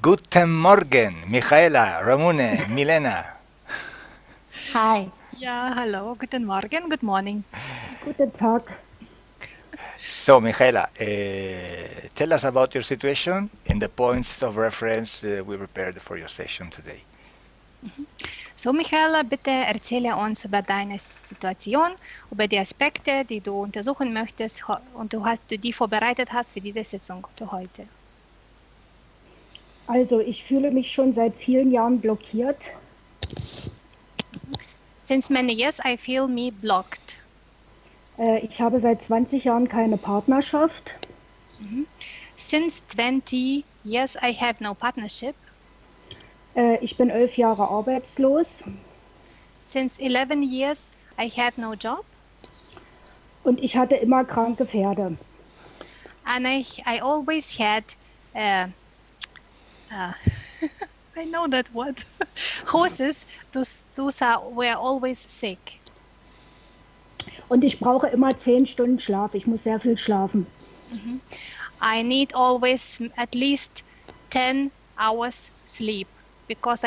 Guten Morgen, Mijaela, Ramune, Milena. Hi. Ja, hallo, guten Morgen, good morning. Guten Tag. So, Mijaela, tell us about your situation and the points of reference we prepared for your session today. So, Michaela, bitte erzähle uns über deine Situation, über die Aspekte, die du untersuchen möchtest und du die vorbereitet hast für diese Sitzung für heute. Also ich fühle mich schon seit vielen Jahren blockiert. Since many years I feel me blocked. Ich habe seit 20 Jahren keine Partnerschaft. Since 20 years I have no partnership. Ich bin 11 Jahre arbeitslos. Since 11 years I have no job. Und ich hatte immer kranke Pferde. And I always had I know that word. Horses, those were always sick. Und ich brauche immer 10 Stunden Schlaf. Ich muss sehr viel schlafen. I need always at least 10 hours sleep because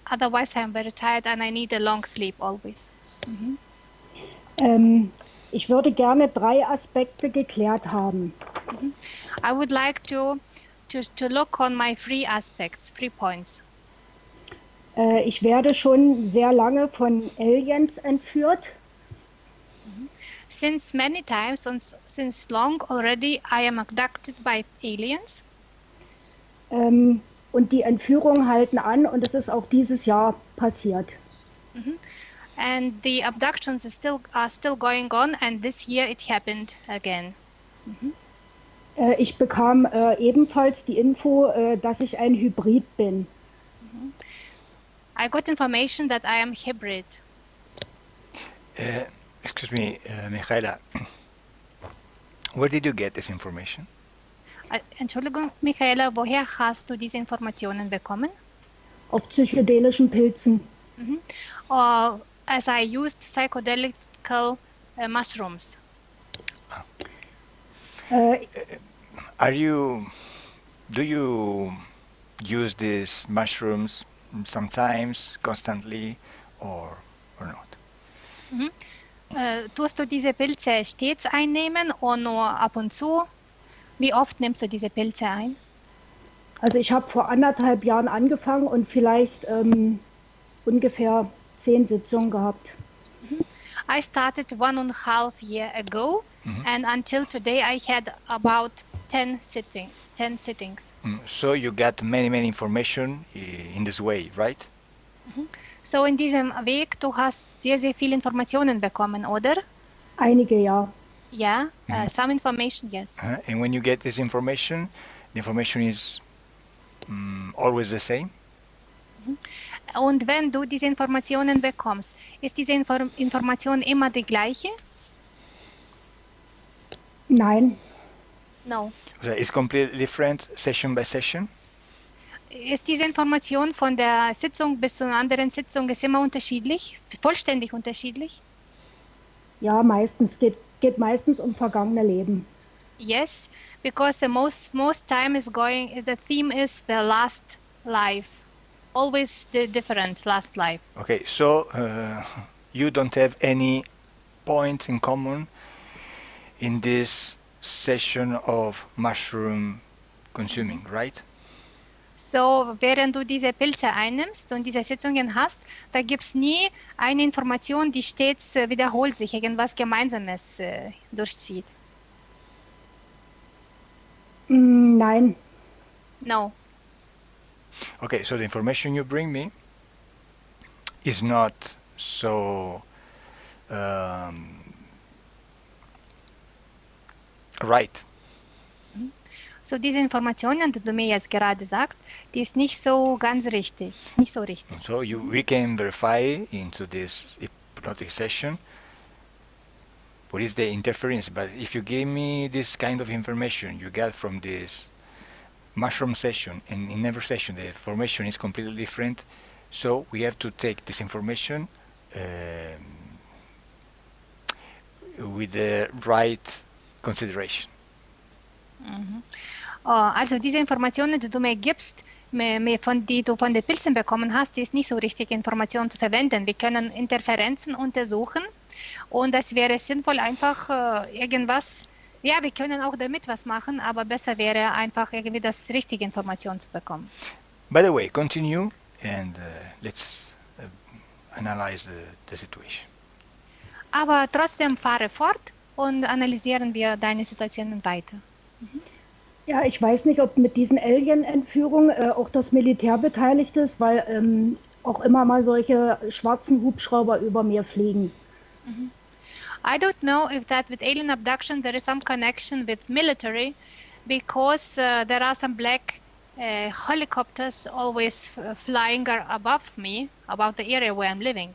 otherwise I'm very tired and I need a long sleep always. Ich würde gerne 3 Aspekte geklärt haben. I would like to look on my 3 aspects, 3 points. Ich werde schon sehr lange von Aliens entführt. Since many times and since long already I am abducted by aliens. Und die Entführungen halten an und es ist auch dieses Jahr passiert. And the abductions are still going on and this year it happened again. Ich bekam ebenfalls die Info, dass ich ein Hybrid bin. I got information that I am hybrid. Excuse me, Mijaela, where did you get this information? Entschuldigung, Michaela, woher hast du diese Informationen bekommen? Auf psychedelischen Pilzen. As I used psychedelic mushrooms. Do you use these mushrooms sometimes, constantly, or not? Tust du diese Pilze stets einnehmen oder nur ab und zu? Wie oft nimmst du diese Pilze ein? Also ich habe vor 1,5 Jahren angefangen und vielleicht ungefähr 10 Sitzungen gehabt. I started 1.5 years ago and until today I had about 10 sittings. So you got many information in this way, right? So in diesem Weg, du hast sehr viel Informationen bekommen, oder? Einige, ja. Ja, some information, yes. And when you get this information, the information is always the same? Und wenn du diese Informationen bekommst, ist diese Information immer die gleiche? Nein. No. It's completely different session by session? Ist diese Information von der Sitzung bis zur anderen Sitzung ist immer unterschiedlich, vollständig unterschiedlich? Ja, meistens geht meistens um vergangene Leben. Yes, because the most time the theme is the last life. Always the different last life. Okay, so you don't have any point in common in this session of mushroom consuming, right? So, während du diese Pilze einnimmst und diese Sitzungen hast, da gibt es nie eine Information, die stets wiederholt sich, irgendwas Gemeinsames durchzieht. Nein. No. Okay, so the information you bring me is not so right. So diese Informationen, die du mir jetzt gerade sagst, die ist nicht so ganz richtig, nicht so richtig. So we can verify into this hypnotic session what is the interference, but if you give me this kind of information you get from this mushroom session, and in every session the information is completely different, so we have to take this information with the right consideration. Also diese Informationen, die du mir gibst, die du von den Pilzen bekommen hast, die ist nicht so richtig Information zu verwenden. Wir können Interferenzen untersuchen und es wäre sinnvoll einfach irgendwas, ja, wir können auch damit was machen, aber besser wäre einfach irgendwie das richtige Information zu bekommen. By the way, continue and let's analyze the situation. Aber trotzdem fahre fort und analysieren wir deine Situationen weiter. Ja, ich weiß nicht, ob mit diesen Alien-Entführungen auch das Militär beteiligt ist, weil auch immer mal solche schwarzen Hubschrauber über mir fliegen. I don't know if that with alien abduction there is some connection with military, because there are some black helicopters always flying above me, above the area where I'm living.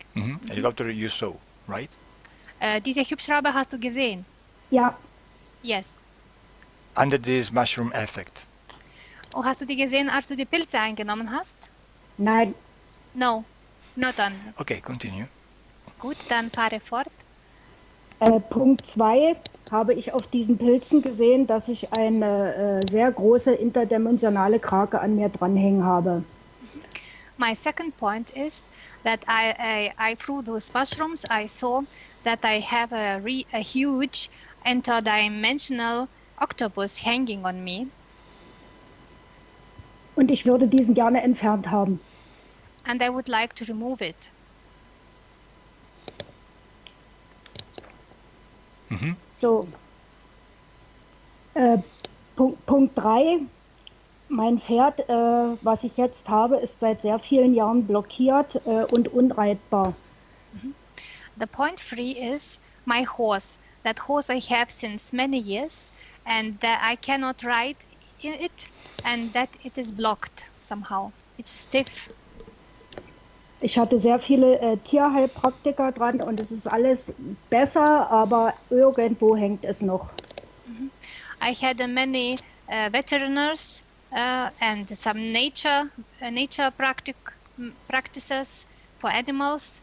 Helicopter you saw, right? Diese Hubschrauber hast du gesehen? Ja. Yes. Under this mushroom effect. Und hast du die gesehen, als du die Pilze eingenommen hast? Nein. No, not on. Okay, continue. Gut, dann fahre fort. Punkt 2 habe ich auf diesen Pilzen gesehen, dass ich eine sehr große interdimensionale Krake an mir dranhängen habe. My second point is that I through those mushrooms I saw that I have a huge interdimensional octopus hanging on me. Und ich würde diesen gerne entfernt haben. And I would like to remove it. So. Punkt 3. Mein Pferd, was ich jetzt habe, ist seit sehr vielen Jahren blockiert und unreitbar. The point 3 is my horse. That horse I have since many years, and that I cannot ride it, and that it is blocked somehow. It's stiff. Ich hatte sehr viele Tierheilpraktiker dran und es ist alles besser, aber irgendwo hängt es noch. I had many veterinarians and some nature practices for animals.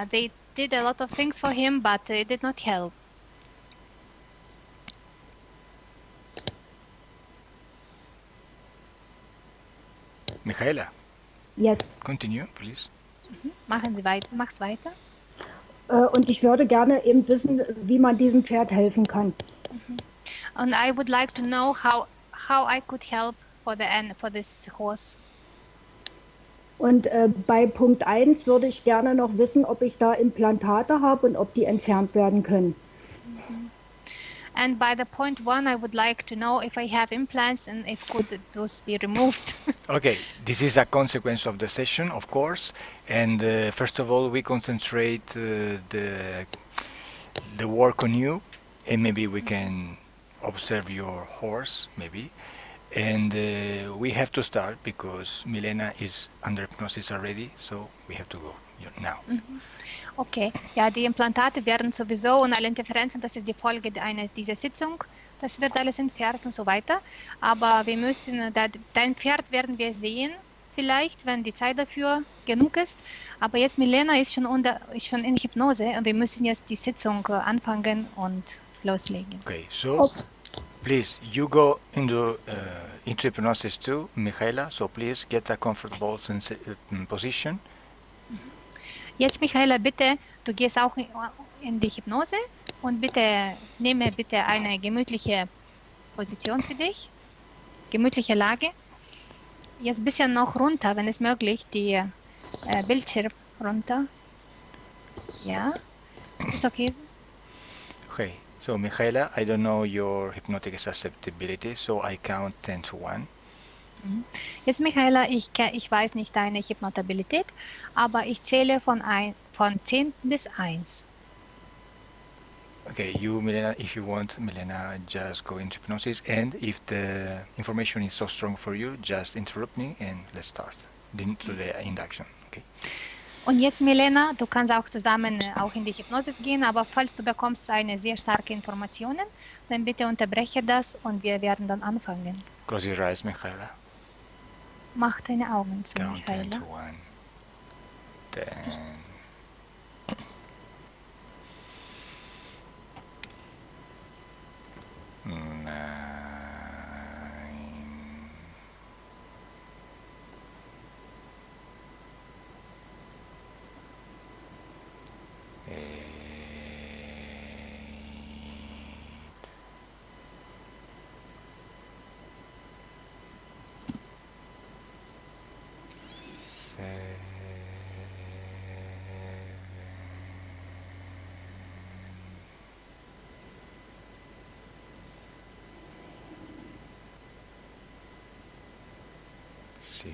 They did a lot of things for him, but it did not help. Mijaela. Yes. Continue, please. Mach's weiter. Und ich würde gerne eben wissen, wie man diesem Pferd helfen kann. And I would like to know how I could help for this horse. Und bei Punkt 1 würde ich gerne noch wissen, ob ich da Implantate habe und ob die entfernt werden können. And by the point 1, I would like to know if I have implants and if could those be removed. Okay, this is a consequence of the session, of course, and first of all we concentrate the work on you, and maybe we can observe your horse, maybe, and we have to start because Milena is under hypnosis already, so we have to go now. Okay, ja, die Implantate werden sowieso und alle Interferenzen, das ist die Folge dieser Sitzung, das wird alles entfernt und so weiter, aber wir müssen, dein Pferd werden wir sehen, vielleicht, wenn die Zeit dafür genug ist, aber jetzt Milena ist schon in Hypnose und wir müssen jetzt die Sitzung anfangen und loslegen. Okay, so please, you go into hypnosis too, Mijaela, so please get a comfortable position. Jetzt, Mijaela, bitte, du gehst auch in die Hypnose und bitte nehme bitte eine gemütliche Position für dich, gemütliche Lage. Jetzt ein bisschen noch runter, wenn es möglich, die Bildschirm runter. Ja, ist okay. Okay, so Mijaela, I don't know your hypnotic susceptibility, so I count 10 to 1. Jetzt, Mijaela, ich weiß nicht deine Hypnotabilität, aber ich zähle von 10 bis 1. Okay, you, Milena, if you want, Milena, just go into hypnosis, and if the information is so strong for you, just interrupt me and let's start to the induction. Okay. Und jetzt, Milena, du kannst auch zusammen auch in die Hypnose gehen, aber falls du bekommst eine sehr starke Informationen, dann bitte unterbreche das und wir werden dann anfangen. Close your eyes, Mijaela. Mach deine Augen zu, Count 10 Mijaela. to 1. 10. 9. 6, 5, 4,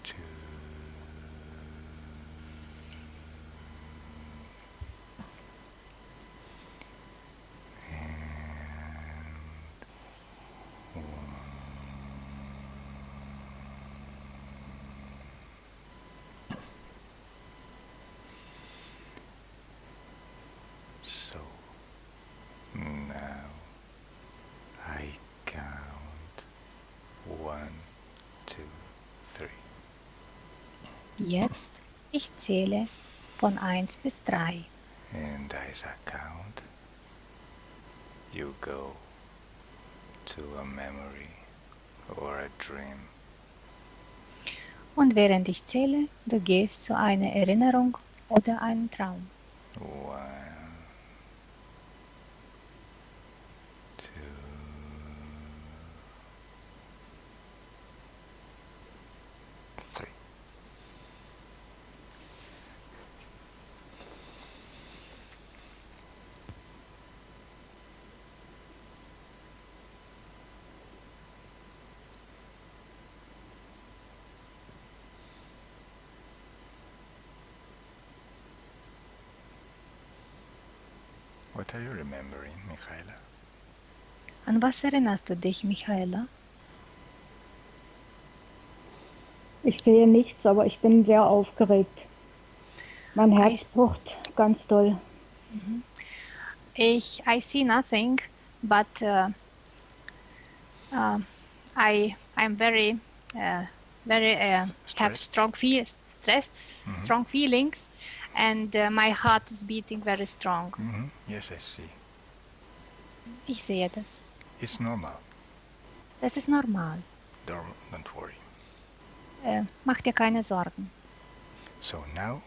3, 2, and 1. So now I count 1, 2, 3. Jetzt, ich zähle von 1 bis 3. And as I count, you go to a memory or a dream. Und während ich zähle, du gehst zu einer Erinnerung oder einem Traum. 1, 2, 3. What are you remembering, Mijaela? An was erinnerst du dich, Mijaela? Ich sehe nichts, aber ich bin sehr aufgeregt. Mein Herz pocht ganz doll. I see nothing, but I'm very have Stressed? strong feelings, and my heart is beating very strong. Yes, I see. Ich sehe das. It's normal. Das ist normal. Don't worry. Mach dir keine Sorgen. So now,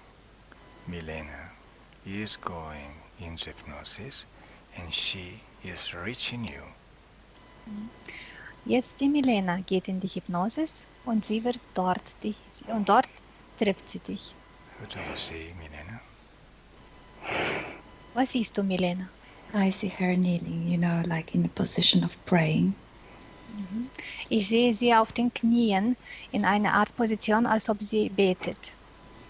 Milena is going into hypnosis and she is reaching you. Jetzt die Milena geht in die Hypnosis und sie wird dort trifft sie dich. What do you see, Milena? Was siehst du, Milena? I see her kneeling, like in a position of praying. Ich sehe sie auf den Knien in einer Art Position, als ob sie betet.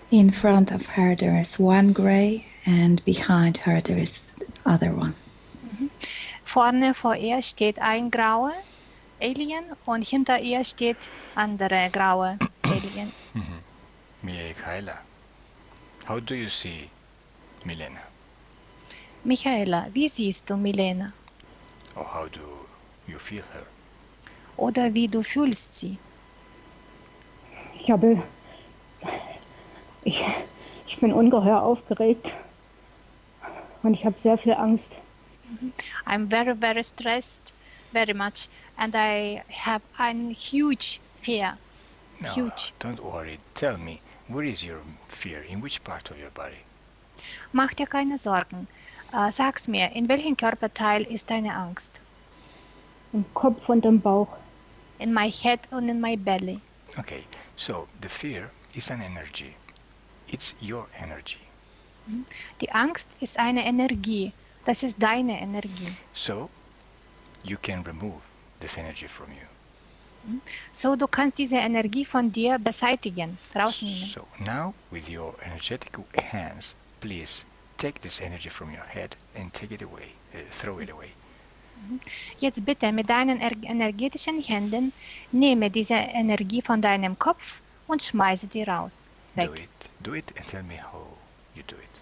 In front of her there is one gray and behind her there is the other one. Vorne vor ihr steht ein grauer Alien und hinter ihr steht andere graue Alien. Mijaela, how do you see Milena? Mijaela, wie siehst du Milena? Or how do you feel her? Oder wie du fühlst sie? Ich bin ungeheuer aufgeregt und ich habe sehr viel Angst. I'm very, very stressed, very much, and I have a huge fear. No, Huge. don't worry. Tell me, where is your fear? In which part of your body? Mach dir keine Sorgen. Sag's mir, in welchem Körperteil ist deine Angst? Im Kopf und im Bauch. In my head and in my belly. Okay, so the fear is an energy. It's your energy. Die Angst ist eine Energie. Das ist deine Energie. So you can remove this energy from you. So, du kannst diese Energie von dir beseitigen, rausnehmen. So now with your energetic hands, please take this energy from your head and take it away, throw it away. Jetzt bitte mit deinen energetischen Händen nehme diese Energie von deinem Kopf und schmeiße die raus. Weg. Do it and tell me how you do it.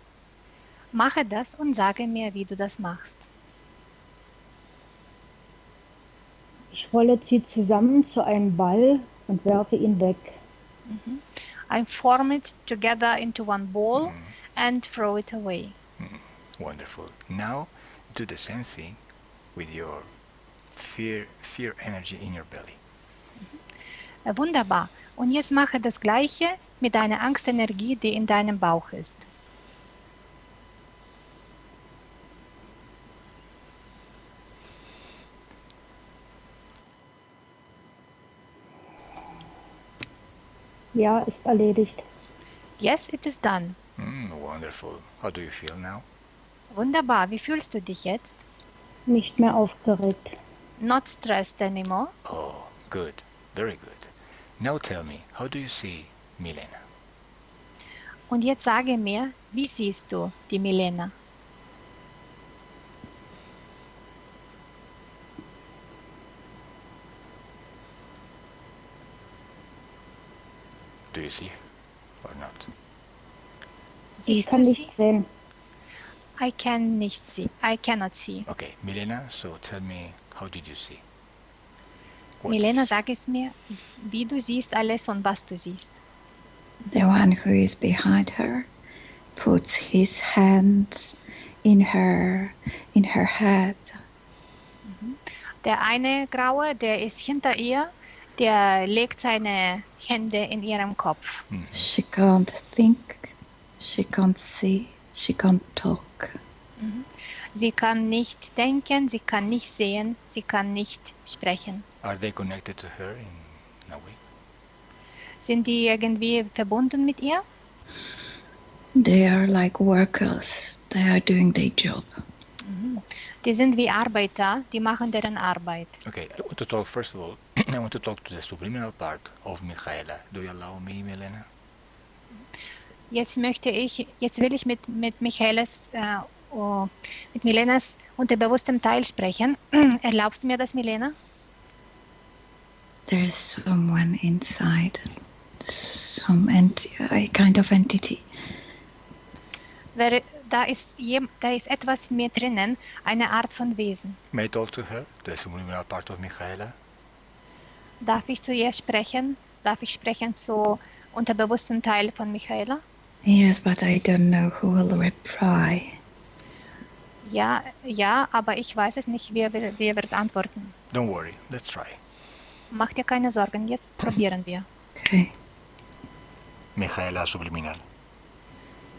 Mache das und sage mir, wie du das machst. Ich rolle sie zusammen zu einem Ball und werfe ihn weg. I form it together into one ball and throw it away. Wonderful. Now do the same thing with your fear energy in your belly. Wunderbar. Und jetzt mache das Gleiche mit deiner Angstenergie, die in deinem Bauch ist. Ja, ist erledigt. Yes, it is done. Wonderful. How do you feel now? Wunderbar. Wie fühlst du dich jetzt? Nicht mehr aufgeregt. Not stressed anymore. Oh, good. Very good. Now tell me, how do you see Milena? Und jetzt sage mir, wie siehst du die Milena? Do you see her or not? Ich Siehst kann du nicht sie? sehen. I cannot see. Okay, Milena, so tell me, how did you see? What Milena, is- sag es mir, wie du siehst alles und was du siehst. The one who is behind her puts his hand in her head. Der eine Graue, der ist hinter ihr, der legt seine Hände in ihrem Kopf. She can't think, she can't see, she can't talk. Sie kann nicht denken, sie kann nicht sehen, sie kann nicht sprechen. Are they connected to her in a way? Sind die irgendwie verbunden mit ihr? They are like workers, they are doing their job. Die sind wie Arbeiter, die machen deren Arbeit. Okay, I want to talk, first of all, I want to talk to the subliminal part of Mijaela. Do you allow me, Milena? Jetzt will ich mit Michaelas, mit Milenas unterbewusstem Teil sprechen. Erlaubst du mir das, Milena? There is someone inside, a kind of entity. Da ist etwas in mir drinnen, eine Art von Wesen. May I talk to her, the subliminal part of Mijaela? Darf ich zu ihr sprechen? Darf ich sprechen zu unterbewussten Teil von Michaela? Yes, but I don't know who will reply. Ja, aber ich weiß es nicht, wer wird antworten. Don't worry, let's try. Mach dir keine Sorgen, jetzt probieren wir. Okay. Mijaela subliminal.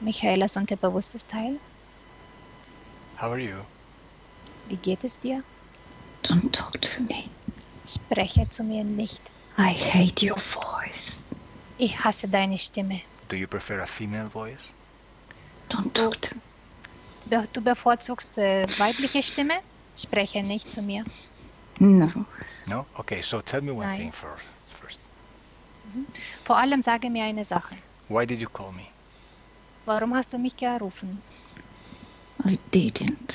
Michaelas unterbewusstes Teil, How are you? wie geht es dir? Don't talk to me. Spreche zu mir nicht. I hate your voice. Ich hasse deine Stimme. Do you prefer a female voice? Don't talk to me. Du bevorzugst weibliche Stimme? Spreche nicht zu mir. No. No? Okay, so tell me one Nein. thing first. Vor allem sage mir eine Sache. Why did you call me? Warum hast du mich gerufen? I didn't.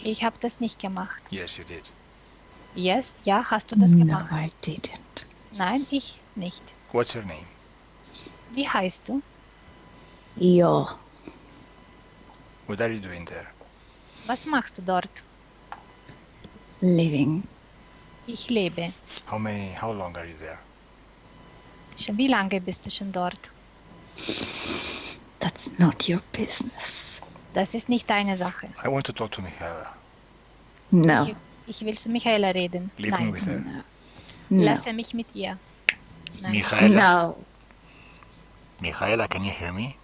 Ich habe das nicht gemacht. Yes, you did. Yes, ja, hast du das No, gemacht? I didn't. Nein, ich nicht. What's your name? Wie heißt du? Ja. What are you doing there? Was machst du dort? Living. Ich lebe. How long are you there? Schon wie lange bist du schon dort? That's not your business. Das ist nicht deine Sache. I want to talk to Mijaela. No. Ich will zu Michaela reden. Leave me Nein, with her. No. lasse mich mit ihr. Nein. Mijaela? No. Mijaela, can you hear me?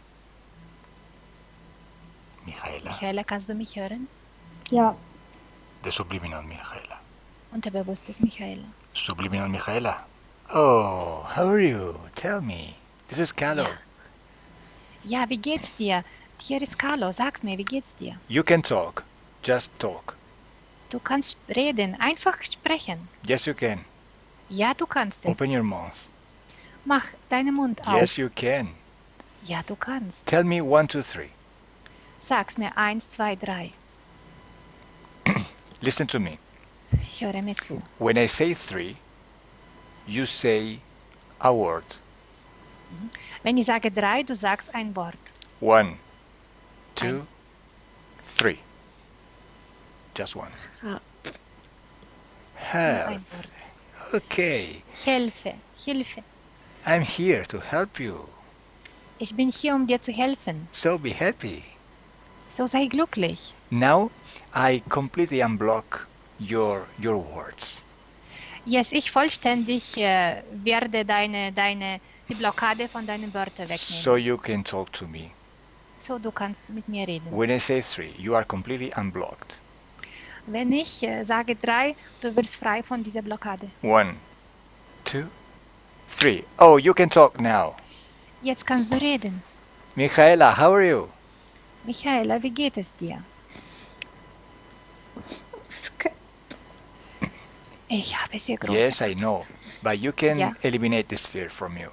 Mijaela. Michaela, kannst du mich hören? Ja, The subliminal Mijaela. Unterbewusstes Michaela. Subliminal Mijaela. Oh, how are you? Tell me. This is Calo. Ja, wie geht's dir? Hier ist Carlo, sag's mir, wie geht's dir? You can talk. Just talk. Du kannst reden, einfach sprechen. Yes, you can. Ja, du kannst es. Open your mouth. Mach deinen Mund auf. Yes, you can. Ja, du kannst. Tell me 1, 2, 3. Sag's mir 1, 2, 3. Listen to me. Höre mir zu. When I say 3, you say a word. Wenn ich sage 3, du sagst ein Wort. 1, 2, Eins. 3. Just one. Nur Help. ein Wort. Okay. Hilfe, Hilfe. I'm here to help you. Ich bin hier, um dir zu helfen. So be happy. So sei glücklich. Now I completely unblock your words. Jetzt ich vollständig werde die Blockade von deinen Wörtern wegnehmen. So you can talk to me. So du kannst mit mir reden. When I say 3, you are completely unblocked. Wenn ich sage 3, du wirst frei von dieser Blockade. 1, 2, 3. Oh, you can talk now. Jetzt kannst du reden. Mijaela, how are you? Mijaela, wie geht es dir? Ich habe sehr große Yes, I Angst. know. But you can Ja. eliminate this fear from you.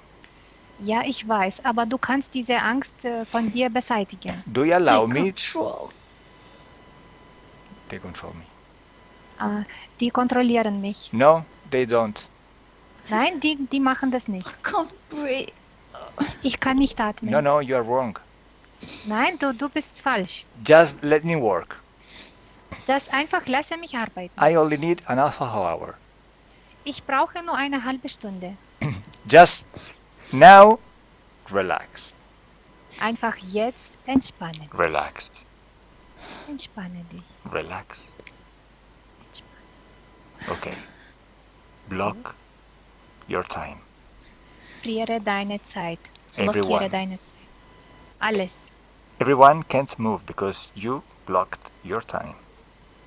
Ja, ich weiß, aber du kannst diese Angst von dir beseitigen. Do you allow Take me? control. They control me. Die kontrollieren mich. No, they don't. Nein, die machen das nicht. Can't breathe. Ich kann nicht atmen. No, you are wrong. Nein, du bist falsch. Just let me work. Das einfach lasse mich arbeiten. I only need an half hour. Ich brauche nur eine halbe Stunde. Just now, relax. Einfach jetzt entspannen. Relaxed. Entspanne dich. Relax. Okay. Block your time. Friere deine Zeit. Everyone. Blockiere deine Zeit. Alles. Everyone can't move because you blocked your time.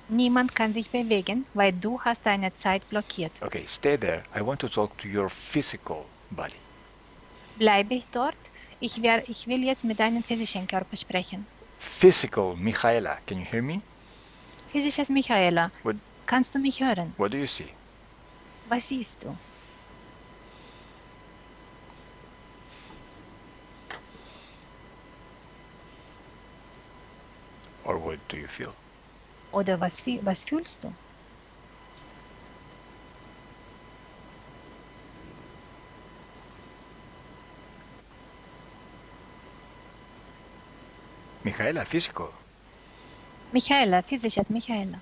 Niemand kann sich bewegen, weil du hast deine Zeit blockiert. Okay, stay there. I want to talk to your physical body. Bleibe ich dort? Ich will jetzt mit deinem physischen Körper sprechen. Physical, Mijaela, can you hear me? Physisches Mijaela, What- kannst du mich hören? What do you see? Was siehst du? Or what do you feel? Oder was fühlst du? Mijaela, physical. Mijaela, physisches Mijaela.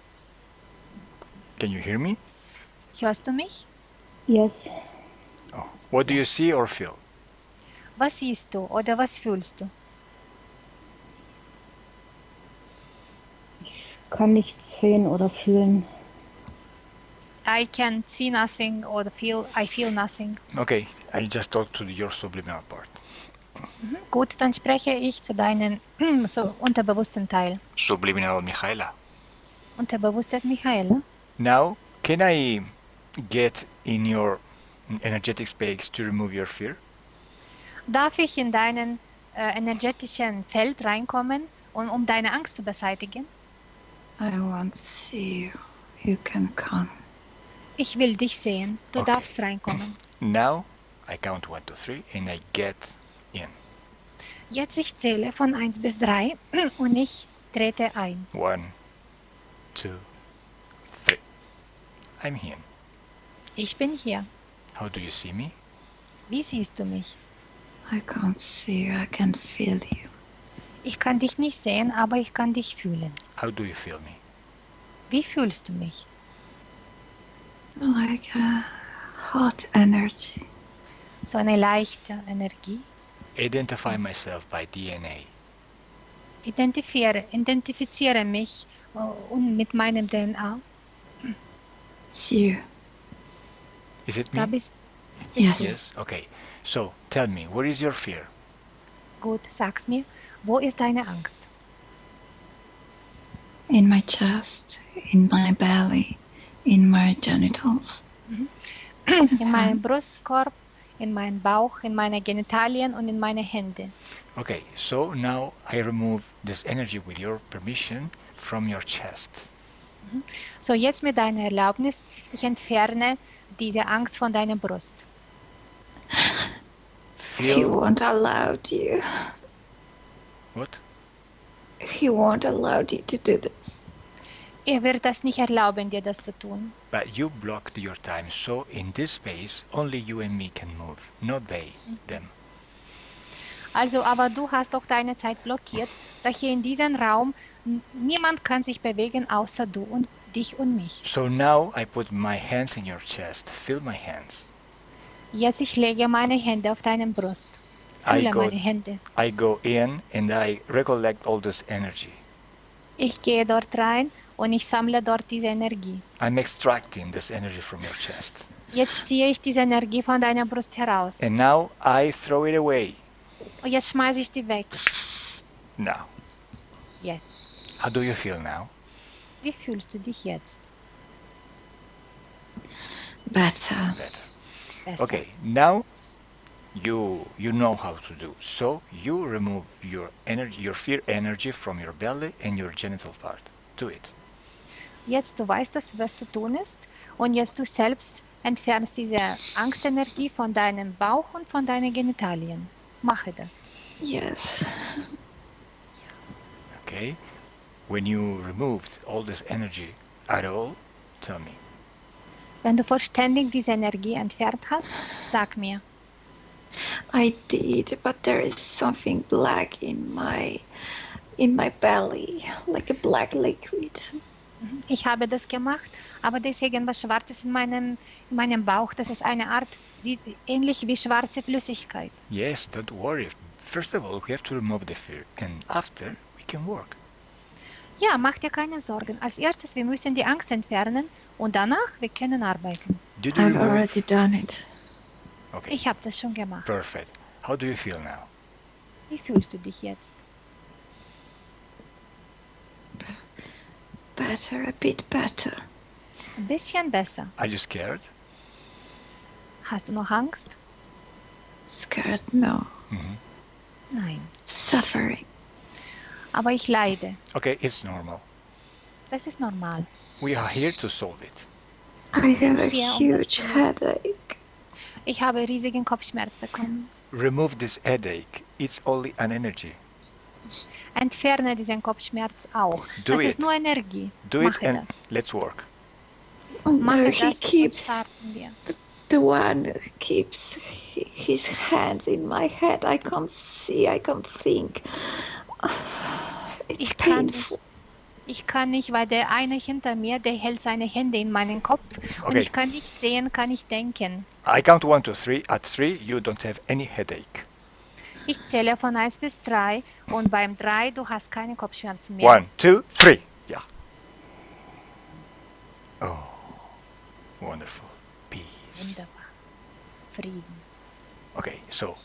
Can you hear me? Hörst du mich? Yes. Oh. What do you see or feel? Was siehst du oder was fühlst du? Kann nichts sehen oder fühlen. I can see nothing or I feel nothing. Okay, I just talked to your subliminal part. Gut, dann spreche ich zu deinem so unterbewussten Teil. Subliminal Mijaela. Unterbewusstes Mijaela. Now, can I get in your energetic space to remove your fear? Darf ich in deinen energetischen Feld reinkommen, um deine Angst zu beseitigen? I want to see you. You can come. Ich will dich sehen. Du Okay. darfst reinkommen. Now, I count 1, 2, 3 and I get in. Jetzt ich zähle von 1 bis 3 und ich trete ein. 1, 2, 3. I'm here. Ich bin hier. How do you see me? Wie siehst du mich? I can't see you. I can feel you. Ich kann dich nicht sehen, aber ich kann dich fühlen. How do you feel me? Wie fühlst du mich? Like a hot energy. So eine leichte Energie. Identify myself by DNA. Identifiziere mich und mit meinem DNA. It's you. Is it Da me? bist Yes. du. Yes. Okay. So, tell me, where is your fear? Gut, sag's mir. Wo ist deine Angst? In my chest, in my belly, in my genitals. In meinem Brustkorb, in meinem Bauch, in meine Genitalien und in meine Hände. Okay, so now I remove this energy with your permission from your chest. So, jetzt mit deiner Erlaubnis, ich entferne diese Angst von deiner Brust. He Feel won't allow you. what? He won't allow you to do this. Er wird das nicht erlauben, dir das zu tun. But you blocked your time, so in this space only you and me can move, not they, them. Also, aber du hast doch deine Zeit blockiert, da hier in diesem Raum niemand kann sich bewegen, außer du und dich und mich. So now I put my hands in your chest. Feel my hands. Jetzt ich lege meine Hände auf deine Brust. Fühle meine Hände. I go in and I recollect all this energy. Ich gehe dort rein und ich sammle dort diese Energie. I'm extracting this energy from your chest. Jetzt ziehe ich diese Energie von deiner Brust heraus. And now I throw it away. Und jetzt schmeiße ich die weg. Now, Jetzt. how do you feel now? Wie fühlst du dich jetzt? Better. Better. Besser. Okay, now you know how to do. So you remove your energy, your fear energy from your belly and your genital part. Do it. Jetzt du weißt, was zu tun ist. Und jetzt du selbst entfernst diese Angstenergie von deinem Bauch und von deinen Genitalien. Mache das. Yes. Okay? When you removed all this energy at all, tell me. Wenn du vollständig diese Energie entfernt hast, sag mir. I did, but there is something black in my belly, like a black liquid. Ich habe das gemacht, aber da ist irgendwas Schwarzes in meinem Bauch. Das ist eine Art, sieht ähnlich wie schwarze Flüssigkeit. Yes, don't worry. First of all, we have to remove the fear, and after we can work. Ja, mach dir keine Sorgen. Als erstes, wir müssen die Angst entfernen und danach, wir können arbeiten. Did you I've remove? already done it. Okay, Ich habe das schon gemacht. perfect. How do you feel now? Wie fühlst du dich jetzt? Better, a bit better. Ein bisschen besser. Are you scared? Hast du noch Angst? Scared? No. Mhm. Nein. Suffering. Aber ich leide. Okay, it's normal. Das ist normal. We are here to solve it. I have a Yeah, huge that's nice. headache. Ich habe riesigen Kopfschmerz bekommen. Remove this headache. It's only an energy. Entferne diesen Kopfschmerz auch. Do Das it. ist nur Energie. Do it Mache and das. let's work. Oh no, Mache he das und keeps starten wir. the one who keeps his hands in my head. I can't see, I can't think. It's Ich kann painful. nicht. Ich kann nicht, weil der eine hinter mir, der hält seine Hände in meinen Kopf und Okay. ich kann nicht sehen, kann nicht denken. I count 1 to 3. At 3, you don't have any headache. Ich zähle von 1 bis 3 und beim 3, du hast keine Kopfschmerzen mehr. 1, 2, 3. Yeah. Oh, wonderful. Peace. Wunderbar. Frieden. Okay, so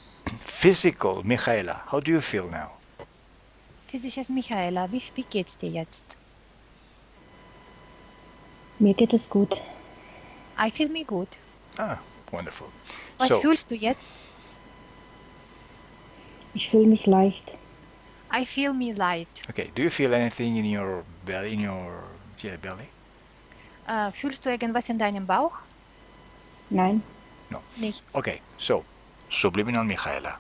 physical, Mijaela, how do you feel now? Physisches Michaela, wie geht's dir jetzt? Mir geht es gut. I feel me good. Ah, wonderful. Was So, fühlst du jetzt? Ich fühle mich leicht. I feel me light. okay, do you feel anything in your belly, belly? Fühlst du irgendwas in deinem Bauch? Nein, Nichts. Okay, so subliminal Mijaela,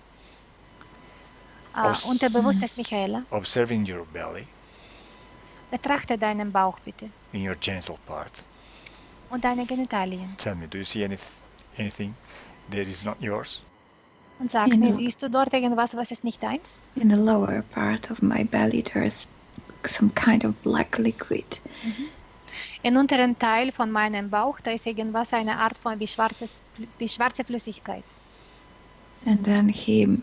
Aus- Unterbewusstes Michaela, observing your belly betrachte deinen Bauch bitte in your genital part. und deine Genitalien Tell me, do you see anything that is not yours? und sag mir, siehst du dort irgendwas, was ist nicht deins? In the lower part of my belly, there's some kind of black liquid. Im unteren Teil von meinem Bauch, da ist irgendwas, eine Art von wie schwarze Flüssigkeit. And then he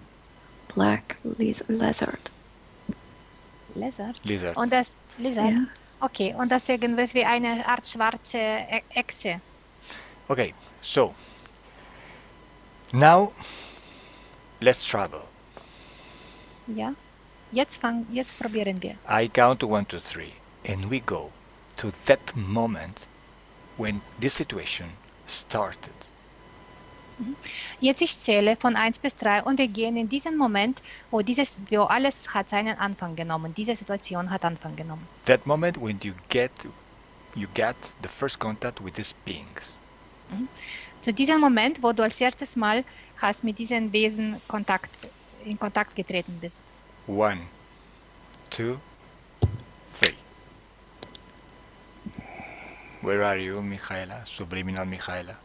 black lizard. Lizard. Lizard. Und das Lizard. Yeah. Okay, und das ist irgendwas wie eine Art schwarze Echse. Okay, so now let's travel. Ja. Jetzt probieren wir. I count to 1 to 3 and we go to that moment when this situation started. Jetzt ich zähle von 1 bis 3 und wir gehen in diesen Moment, wo alles hat seinen Anfang genommen. Diese Situation hat Anfang genommen. That moment when you get the first contact with these beings. Zu diesem Moment, wo du als erstes Mal hast mit diesen Wesen in Kontakt getreten bist. 1, 2, 3. Where are you, Mijaela? Subliminal Mijaela.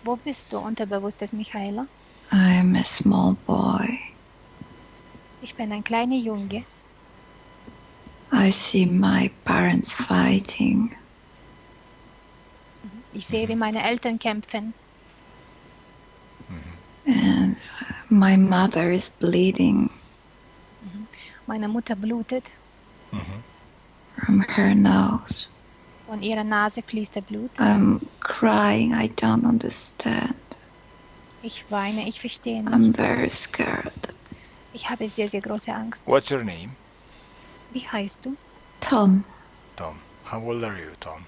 Wo bist du, unterbewusstes Michaela? I'm a small boy. Ich bin ein kleiner Junge. I see my parents fighting. Ich sehe, wie meine Eltern kämpfen. My mother is bleeding Meine Mutter blutet. Mhm. from her nose. Von ihrer Nase fließt der Blut. I'm crying. I don't understand. Ich weine, ich verstehe I'm nichts. very scared. Ich habe sehr, sehr große Angst. What's your name? Wie heißt du? Tom, Tom. How old are you, Tom?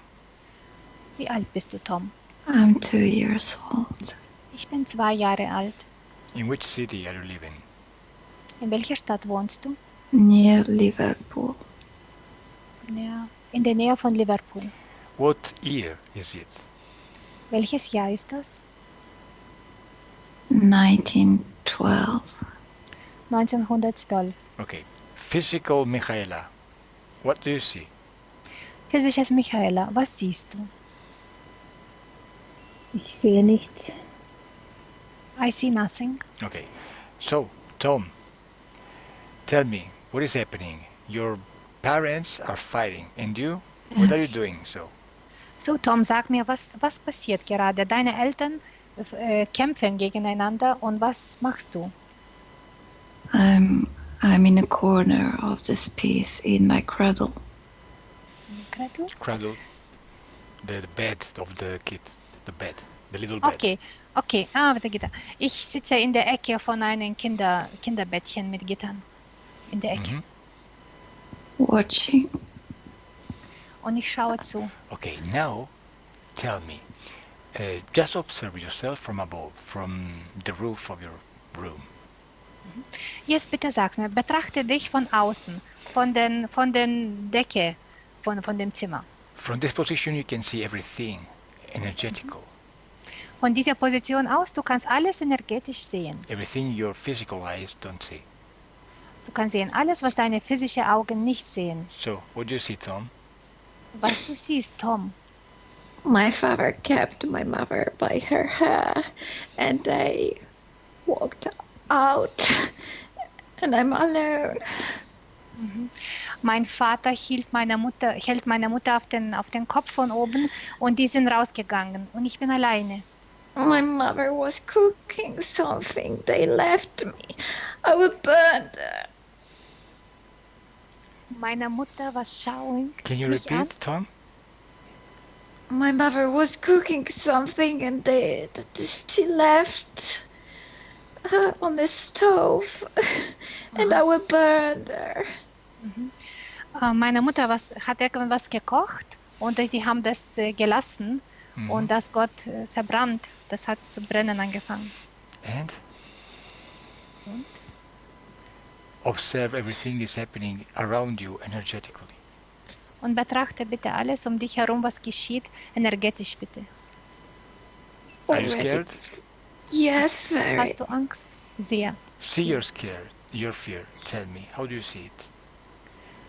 Wie alt bist du, Tom? I'm 2 years old. Ich bin 2 Jahre alt. In which city are you living? In welcher Stadt wohnst du? Near Liverpool. Ja, in der Nähe von Liverpool. What year is it? Welches Jahr ist das? 1912. 1912. Okay. Physical Mijaela. What do you see? Physisches Michaela, was siehst du? Ich sehe nichts. I see nothing. Okay. So, Tom, tell me, what is happening? Your parents are fighting, and you? What are you doing so? So, Tom, sag mir, was passiert gerade? Deine Eltern kämpfen gegeneinander und was machst du? I'm in a corner of this piece in my cradle. Gretel? Cradle, the bed of the kid, the bed, the little bed. Okay, mit der Gitter. Ich sitze in der Ecke von einem Kinderbettchen mit Gittern. In der Ecke. Mhm. Watching. Und ich schaue zu. Okay, now tell me, just observe yourself from above, from the roof of your room. Jetzt bitte sag's mir, betrachte dich von außen, von den Decke, von dem Zimmer. From this position you can see everything energetical, Von dieser Position aus, du kannst alles energetisch sehen. everything your physical eyes don't see. Du kannst sehen alles, was deine physischen Augen nicht sehen. So, what do you see, Tom? Was du siehst, Tom. My father kept my mother by her hair and they walked out and I'm alone. Mein Vater hält meine Mutter auf den Kopf von oben und die sind rausgegangen und ich bin alleine. My mother was cooking something. They left me. I was burned. Meine Mutter war schauing Can you mich an. repeat, Tom? My mother was cooking something and she left on the stove and I was burned there. Meine Mutter hat irgendwas gekocht und die haben das gelassen und das Gott verbrannt. Das hat zu brennen angefangen. And Und? observe everything is happening around you energetically. Und betrachte bitte alles um dich herum, was geschieht, energetisch bitte. Are you Already. scared? Yes, very. Hast du Angst? Sehr. See your scared, your fear. Tell me, how do you see it?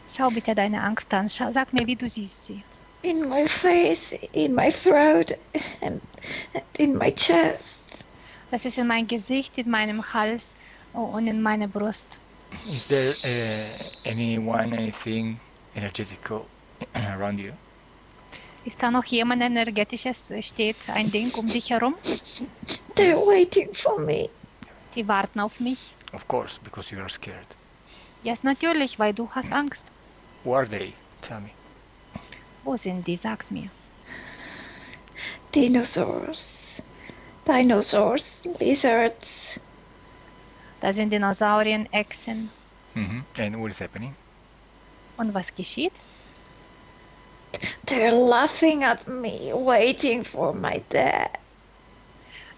Schau bitte deine Angst an. Sag mir, wie du siehst sie. In my face, in my throat, and in my chest. Das ist in mein Gesicht, in meinem Hals und in meiner Brust. Is there anyone, anything energetical around you? Ist da noch jemand Energetisches? Steht ein Ding um dich herum? They're waiting for me. Die warten auf mich. Of course, because you are scared. Ja, yes, natürlich, weil du hast Angst. Who are they? Tell me. Wo sind die? Sag's mir. Dinosaurs, lizards. Da sind Dinosaurier, Echsen. And what is happening? Und was geschieht? They're laughing at me, waiting for my dad.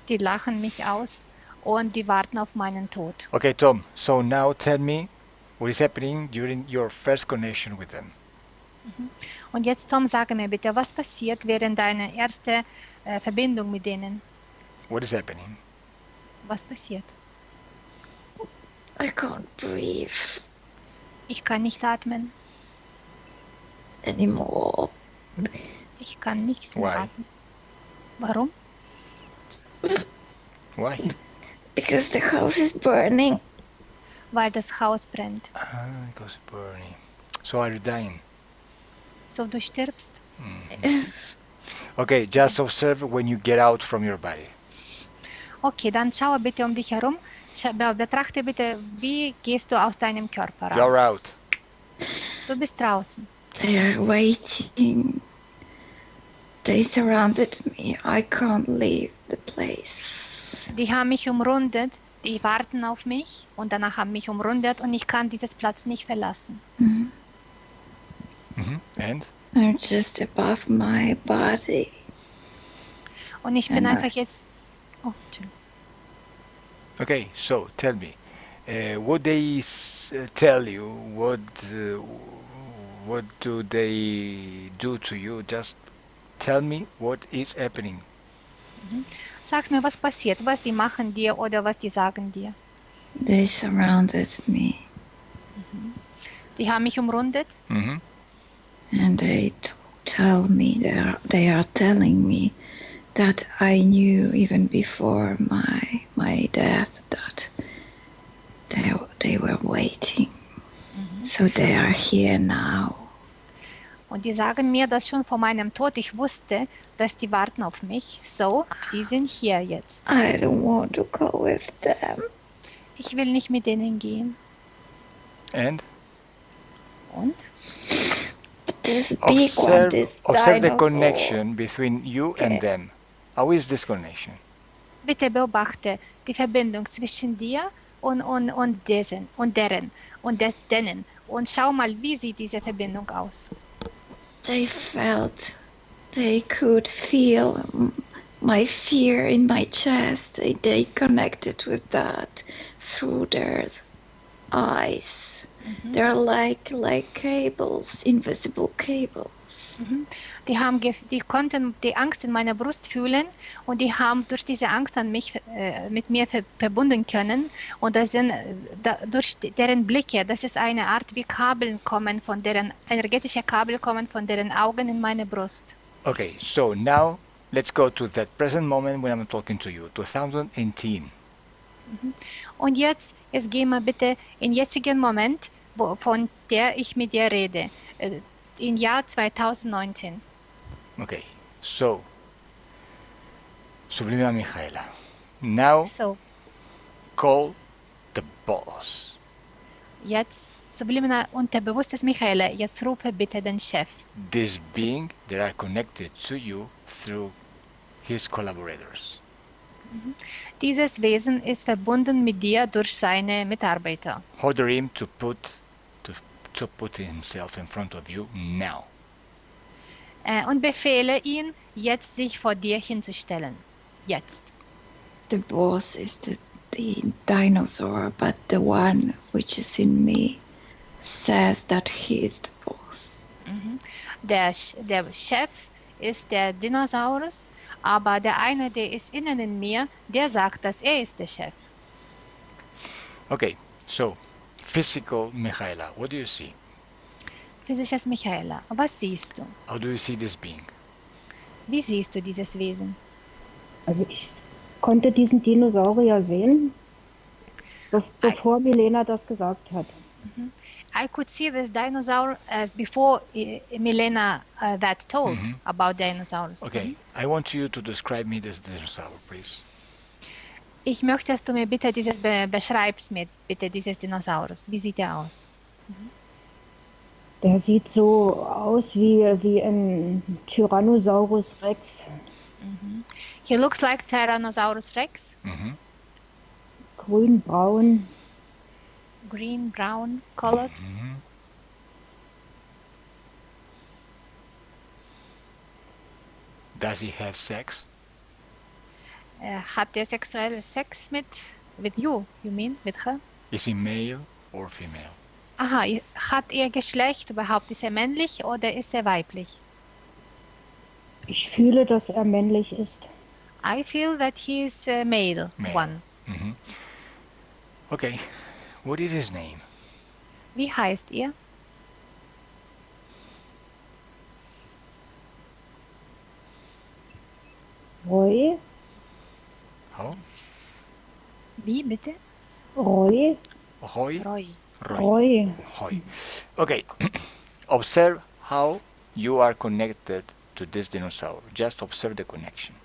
Die lachen mich aus und die warten auf meinen Tod. Okay, Tom, so now tell me what is happening during your first connection with them. Und jetzt, Tom, sage mir bitte, was passiert während deiner ersten Verbindung mit denen? What is happening? Was passiert? I can't breathe Ich kann nicht atmen. anymore. Ich kann nichts mehr Why? atmen. Warum? Why? Because the house is burning. Weil das Haus brennt. It was burning. So are you dying? So, du stirbst. Okay, just observe when you get out from your body. Okay, dann schaue bitte um dich herum. Betrachte bitte, wie gehst du aus deinem Körper raus. You're out. Du bist draußen. They're waiting. They surrounded me. I can't leave the place. Die haben mich umrundet, die warten auf mich und danach haben mich umrundet und ich kann dieses Platz nicht verlassen. Mhm. And? I'm just above my body. Und ich bin Ja. einfach jetzt... Oh, Entschuldigung. Okay, so tell me, what they tell you, what do they do to you? Just tell me what is happening. Sag mir, was passiert, was die machen dir oder was die sagen dir. They surrounded me Die haben mich umrundet Mm-hmm. and they tell me they are telling me that I knew even before my death that they were waiting. So they are here now. und die sagen mir, dass schon vor meinem Tod ich wusste, dass die warten auf mich. So, die sind hier jetzt. I don't want to go with them. Ich will nicht mit denen gehen. And Und? This big one, this observe the dinosaur. connection between you and them. How is this connection? Bitte beobachte die Verbindung zwischen dir und denen und schau mal, wie sieht diese Verbindung aus. They could feel my fear in my chest. They connected with that through their eyes. They're like cables, invisible cables. Die konnten die Angst in meiner Brust fühlen und die haben durch diese Angst an mich mit mir verbunden können und das sind durch deren Blicke, das ist eine Art wie Kabel kommen von deren energetische Kabel kommen von deren Augen in meine Brust. Okay, so now let's go to that present moment when I'm talking to you, 2018. Und jetzt gehen wir bitte in jetzigen Moment, von der ich mit dir rede, im Jahr 2019. Okay, so Sublima Mijaela, now So, call the boss. jetzt Subliminal Unterbewusstes Michaela, jetzt rufe bitte den Chef. This being that are connected to you through his collaborators. Dieses Wesen ist verbunden mit dir durch seine Mitarbeiter. Order him to put himself in front of you now. Und befehle ihn, jetzt sich vor dir hinzustellen. Jetzt. The boss is the dinosaur, but the one which is in me says that he is the boss. Der Chef ist der Dinosaurus, aber der eine, der ist innen in mir, der sagt, dass er ist der Chef. Okay, so physical Mijaela, what do you see? Physisches Michaela, was siehst du? How do you see this being? Wie siehst du dieses Wesen? Also ich konnte diesen Dinosaurier sehen, bevor Milena das gesagt hat. I could see this dinosaur as before Milena that told about dinosaurs. Okay, I want you to describe me this dinosaur, please. Ich möchte, dass du mir bitte dieses beschreibst mit bitte dieses Dinosaurus. Wie sieht er aus? Der sieht so aus wie ein Tyrannosaurus Rex. He looks like Tyrannosaurus Rex. Grün-braun. Green, brown colored. Does he have sex? Hat er sexuelle Sex with you mean, with her? Is he male or female? Aha, hat er Geschlecht überhaupt? Ist er männlich oder ist er weiblich? Ich fühle, dass er männlich ist. I feel that he is a male one. Okay, what is his name? Wie heißt er? Roy? How? Wie bitte? Roy? Roy? Roy. Roy. Roy. Okay, observe how you are connected to this dinosaur. Just observe the connection.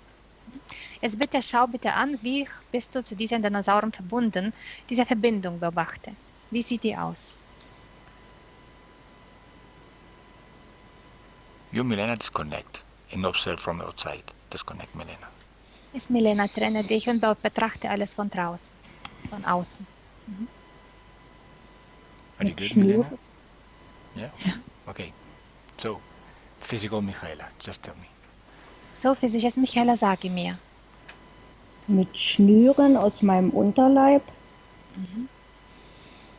Jetzt bitte schau bitte an, wie bist du zu diesen Dinosauren verbunden? Diese Verbindung beobachte. Wie sieht die aus? You, Milena, disconnect and observe from outside. Disconnect, Milena. Jetzt, Milena, trenne dich und betrachte alles von draußen, von außen. Are you Mit good, Milena? Schnüren. Yeah? Yeah. Okay. So, physical Mijaela, just tell me. So, physisches Michaela, sage mir. Mit Schnüren aus meinem Unterleib.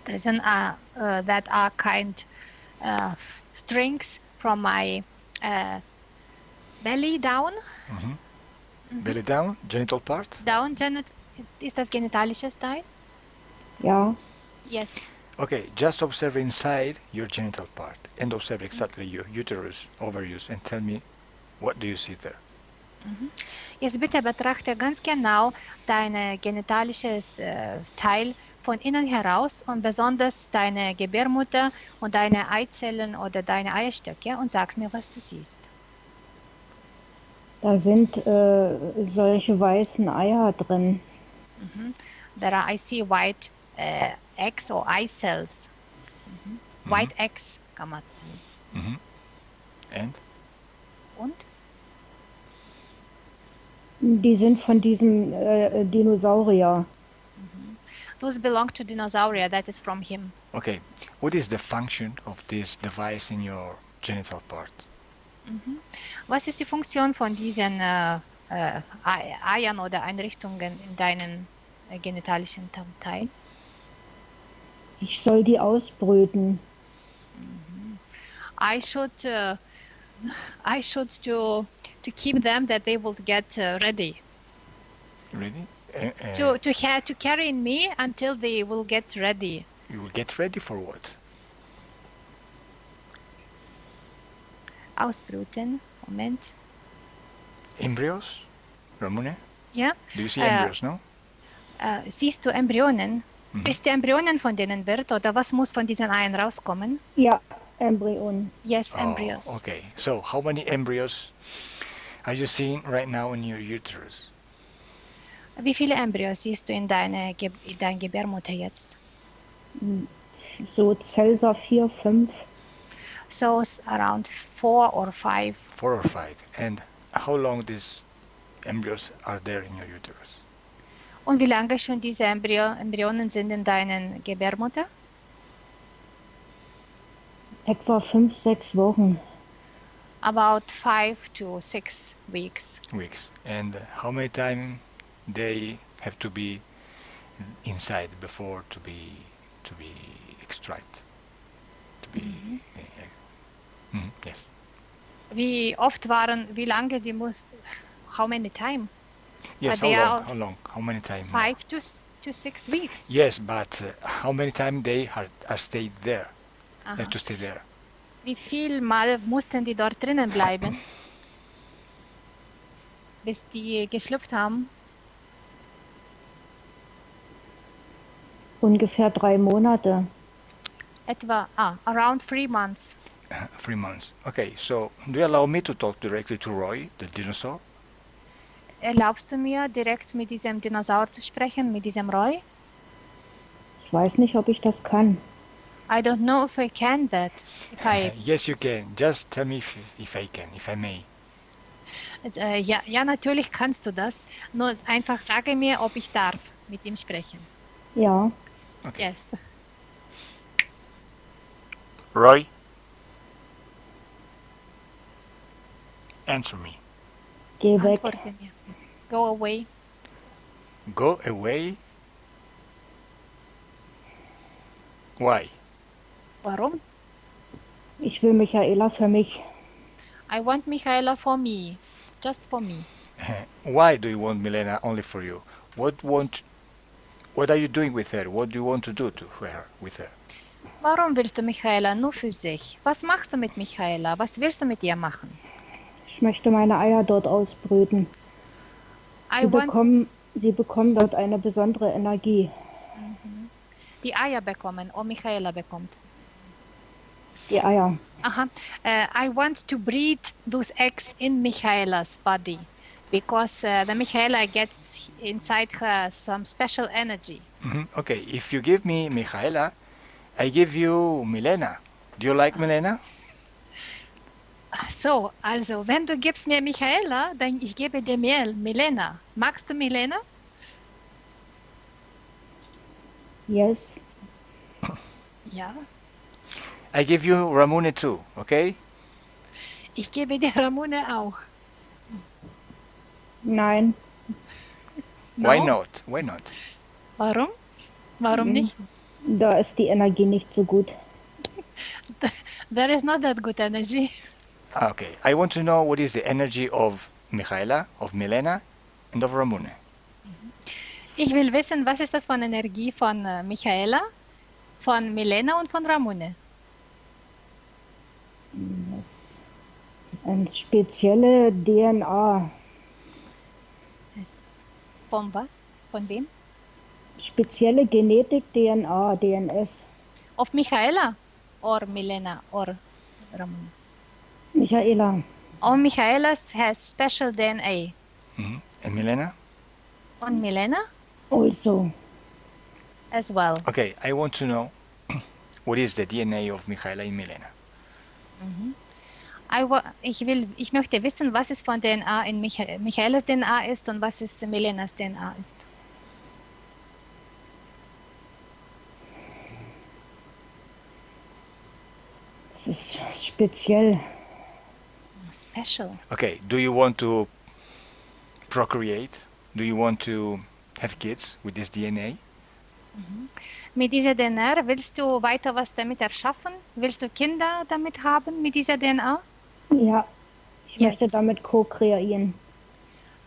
That are kind strings from my belly down. Belly down, genital part? Down, ist das genitalische Teil? Ja, Yes. Okay, just observe inside your genital part and observe exactly your uterus, ovaries, and tell me what do you see there. Jetzt bitte betrachte ganz genau dein genitalisches Teil von innen heraus und besonders deine Gebärmutter und deine Eizellen oder deine Eierstöcke und sag mir, was du siehst. da sind solche weißen Eier drin. I see white eggs or eye cells. White eggs kann man tun. And? Und? Die sind von diesem Dinosaurier. Those belong to dinosaurier, that is from him. Okay, what is the function of this device in your genital part? Was ist die Funktion von diesen Eiern oder Einrichtungen in deinem genitalischen Teil? Ich soll die ausbrüten. I should to keep them that they will get ready Ready? to carry in me until they will get ready. You will get ready for what? Ausbrüten. Moment. Embryos? Ramune? Ja. Do you see embryos, no? Siehst du Embryonen? Bis die Embryonen von denen wird oder was muss von diesen Eiern rauskommen? Ja, Embryon. Yes, embryos. Oh, okay, so how many embryos are you seeing right now in your uterus? Wie viele Embryos siehst du in deiner Gebärmutter jetzt? So Celsa 4, 5. So it's around 4 or 5. 4 or 5. And how long these embryos are there in your uterus? Und wie lange schon diese Embryonen sind in deiner Gebärmutter? Etwa 5, 6 Wochen. About 5 to 6 weeks. Weeks. And how many times they have to be inside before to be extracted? To be yes. Wie lange die muss? How many time? Yes. How long? How many times? 5 to 6 weeks. Yes, but how many times they are stayed there? Aha. Have to stay there. Wie viel Mal mussten die dort drinnen bleiben, bis die geschlüpft haben? Ungefähr 3 Monate. Etwa around 3 months. 3 months. Okay, so do you allow me to talk directly to Roy, the dinosaur? Erlaubst du mir, direkt mit diesem Dinosaur zu sprechen, mit diesem Roy? Ich weiß nicht, ob ich das kann. I don't know if I can that. Yes, you can. Just tell me if I can, if I may. Ja, natürlich kannst du das. Nur einfach sage mir, ob ich darf mit ihm sprechen. Ja. Okay. Yes. Roy, answer me. Geh weg. Antworte mir. Go away. Go away? Why? Warum? Ich will Mijaela für mich. I want Mijaela for me. Just for me. Why do you want Milena only for you? What are you doing with her? What do you want to do to her with her? Warum willst du Mijaela nur für sich? Was machst du mit Mijaela? Was willst du mit ihr machen? Ich möchte meine Eier dort ausbrüten. Sie bekommen dort eine besondere Energie. Die Eier bekommen, Mijaela bekommt. Die Eier. Aha. I want to breed those eggs in Mijaela's body. because the Mijaela gets inside her some special energy. Okay, if you give me Mijaela, I give you Milena. Do you like Milena? So, also, wenn du gibst mir Mijaela, dann ich gebe dir Milena. Magst du Milena? Yes. Ja. I give you Ramune too, okay? Ich gebe dir Ramune auch. Nein. Why No? not? Why not? Warum? Warum nicht? Da ist die Energie nicht so gut. There is not that good energy. Okay, I want to know what is the energy of Mijaela, of Milena, and of Ramune. Ich will wissen, was ist das von Energie von Mijaela, von Milena und von Ramune? Eine spezielle DNA. Von was? Von wem? Spezielle Genetik, DNA, DNS. Of Mijaela or Milena or Ramune? Mijaela. Oh, Mijaela has special DNA. And Milena? Und Milena Also. as well. Okay, I want to know what is the DNA of Mijaela and Milena. Ich möchte wissen, was es von DNA in Mijaelas DNA ist und was es Milenas DNA ist. Das ist speziell. Special. Okay, do you want to procreate? Do you want to have kids with this DNA? Mit dieser DNA willst du weiter was damit erschaffen? Willst du Kinder damit haben, mit dieser DNA? Ja. Ich Yes. möchte damit co-kreieren.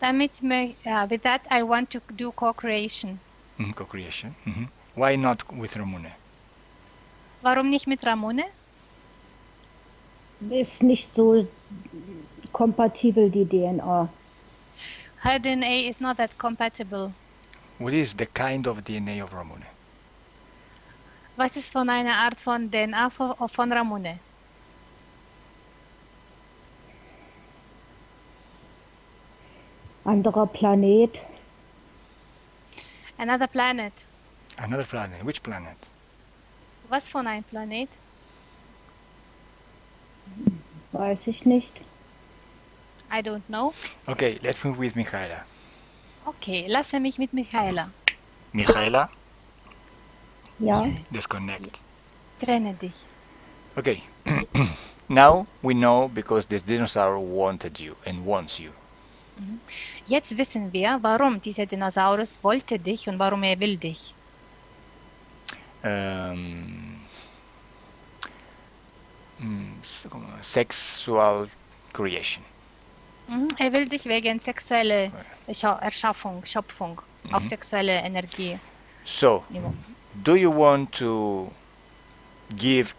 With that I want to do co-creation. Co-creation. Why not with Ramune? Warum nicht mit Ramune? Ist nicht so kompatibel, die DNA. Her DNA is not that compatible. What is the kind of DNA of Ramune? Was ist von einer Art von DNA von Ramune? Anderer Planet. Another planet. Another planet. Which planet? Was von ein Planet? Weiß ich nicht. I don't know. Okay, let's move with Mijaela. Okay, lasse mich mit Mijaela. Mijaela, Ja. disconnect. Trenne dich. Okay, now we know because this dinosaur wanted you and wants you. Jetzt wissen wir, warum dieser Dinosaurus wollte dich und warum er will dich. Sexual creation. Er will dich wegen sexueller Erschaffung, Schöpfung, auf sexuelle Energie. So, do you want to give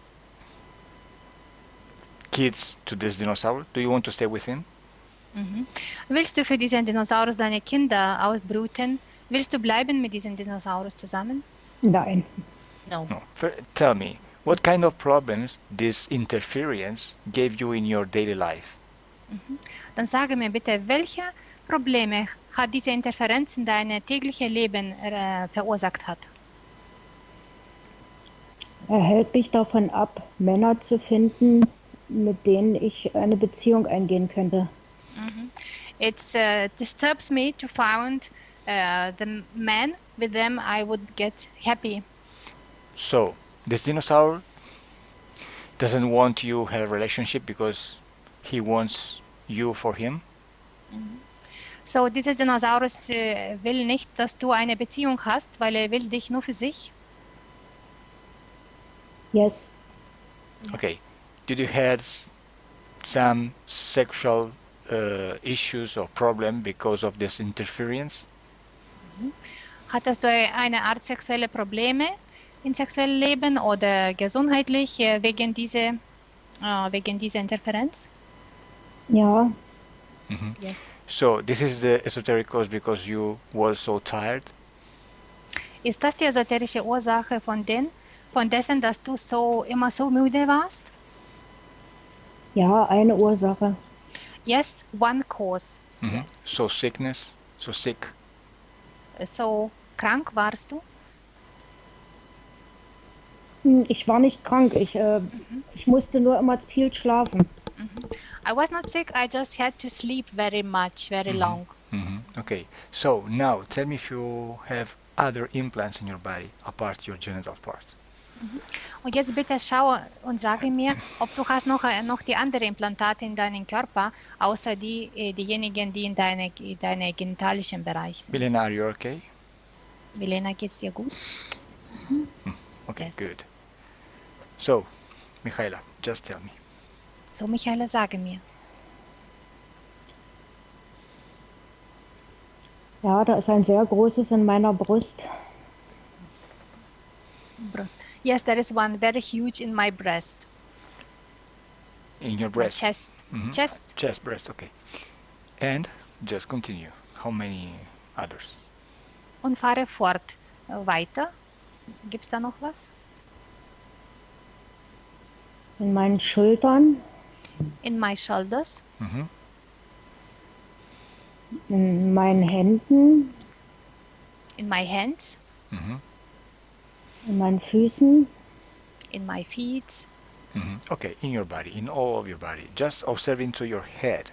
kids to this dinosaur? Do you want to stay with him? Willst du für diesen Dinosaurus deine Kinder ausbrüten? Willst du bleiben mit diesem Dinosaurus zusammen? Nein. No. No. Tell me, what kind of problems this interference gave you in your daily life? Dann sage mir bitte, welche Probleme hat diese Interferenz in dein tägliches Leben verursacht hat? Er hält mich davon ab, Männer zu finden, mit denen ich eine Beziehung eingehen könnte. It disturbs me to find the man with them I would get happy. So, this dinosaur doesn't want you to have a relationship because he wants you for him? So, dieser Dinosaurus will nicht, dass du eine Beziehung hast, weil er will dich nur für sich. Yes. Okay. Did you have some sexual issues or problem because of this interference? Hattest du eine Art sexuelle Probleme im sexuellen Leben oder gesundheitlich wegen dieser Interferenz? Ja. Yes. So this is the esoteric cause because you were so tired? Ist das die esoterische Ursache von dessen, dass du immer so müde warst? Ja, eine Ursache. Yes, one cause. Mhm. Yes. So sickness, so sick. So krank warst du? Ich war nicht krank, ich musste nur immer viel schlafen. I was not sick, I just had to sleep very much, very Mhm. long. Mhm. Okay. So now tell me if you have other implants in your body apart your genital part. Und jetzt bitte schau und sage mir, ob du hast noch die anderen Implantate in deinem Körper, außer diejenigen, die in deine genitalischen Bereich sind. Milena, are you okay? Milena, geht's dir gut? Okay, Yes. good. So, Mijaela, just tell me. So, Michaela, sage mir. Ja, da ist ein sehr großes in meiner Brust. Brust. Yes, there is one very huge in my breast. In your My breast. chest. Mhm. Chest. Chest, breast, okay. And just continue. How many others? Und fahre fort. Weiter. Gibt's da noch was? In meinen Schultern, In my shoulders. Mhm. in meinen Händen, In my hands. Mhm. in meinen Füßen, In my feet. Mhm. Okay, in your body, in all of your body. Just observe into your head.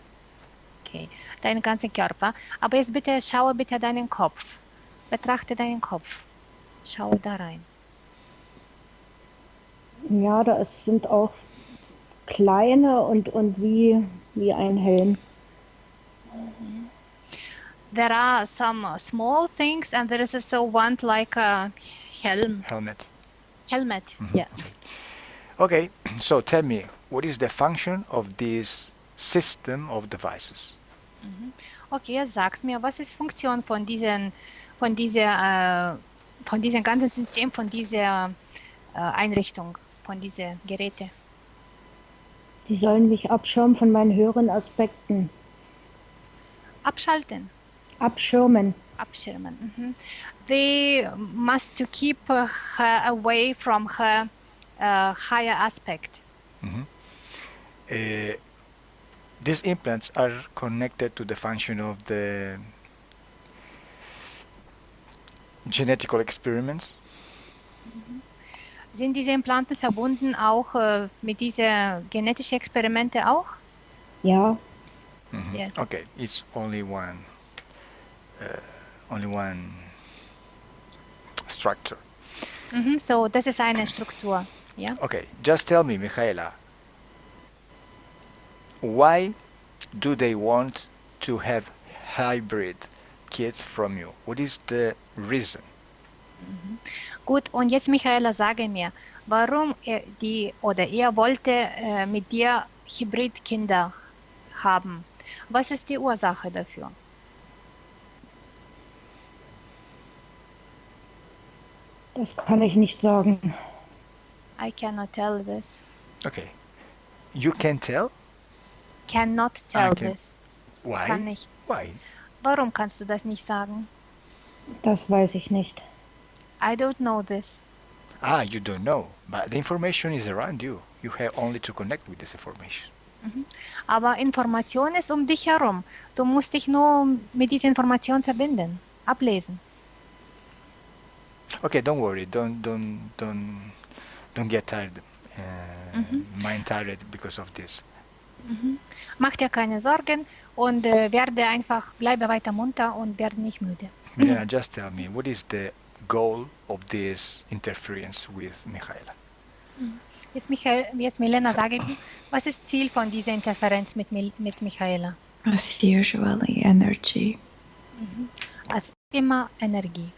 Okay. Deinen ganzen Körper. Aber jetzt bitte, schaue bitte deinen Kopf. Betrachte deinen Kopf. Schaue da rein. ja, sind auch kleine und wie ein Helm. There are some small things and there is also one like a Helmet. helmet. Mhm. Yeah. Okay, so tell me, what is the function of this system of devices? Okay, sag's mir, was ist Funktion von diesem ganzen System, von dieser Einrichtung, von diesen Geräten? Die sollen mich abschirmen von meinen höheren Aspekten. Abschalten, Abschirmen. abschirmen. They must to keep her away from her higher aspect. Mhm. These implants are connected to the function of the genetical experiments. Sind diese Implanten verbunden auch mit diesen genetischen Experimente auch? Ja, Mhm. Yes. Okay, it's only one structure. So, das ist eine Struktur. Ja? Okay, just tell me, Mijaela, why do they want to have hybrid kids from you? What is the reason? Gut, und jetzt Michaela, sage mir, warum ihr wollte mit dir Hybridkinder haben? Was ist die Ursache dafür? das kann ich nicht sagen. I cannot tell this. Okay, you can tell? Cannot tell can- this. Why? Kann nicht. Why? Warum kannst du das nicht sagen? Das weiß ich nicht. I don't know this. Ah, you don't know, but the information is around you. You have only to connect with this information. Aber Information ist um dich herum. Du musst dich nur mit dieser Information verbinden, ablesen. Okay, don't worry. Don't get tired, mind tired because of this. Mach dir keine Sorgen und bleibe weiter munter und werde nicht müde. Milena, just tell me, what is the goal of this interference with Mijaela? Jetzt Milena, sage mir, was ist Ziel von dieser Interferenz mit Michaela? As usually, energy. Als immer Energie.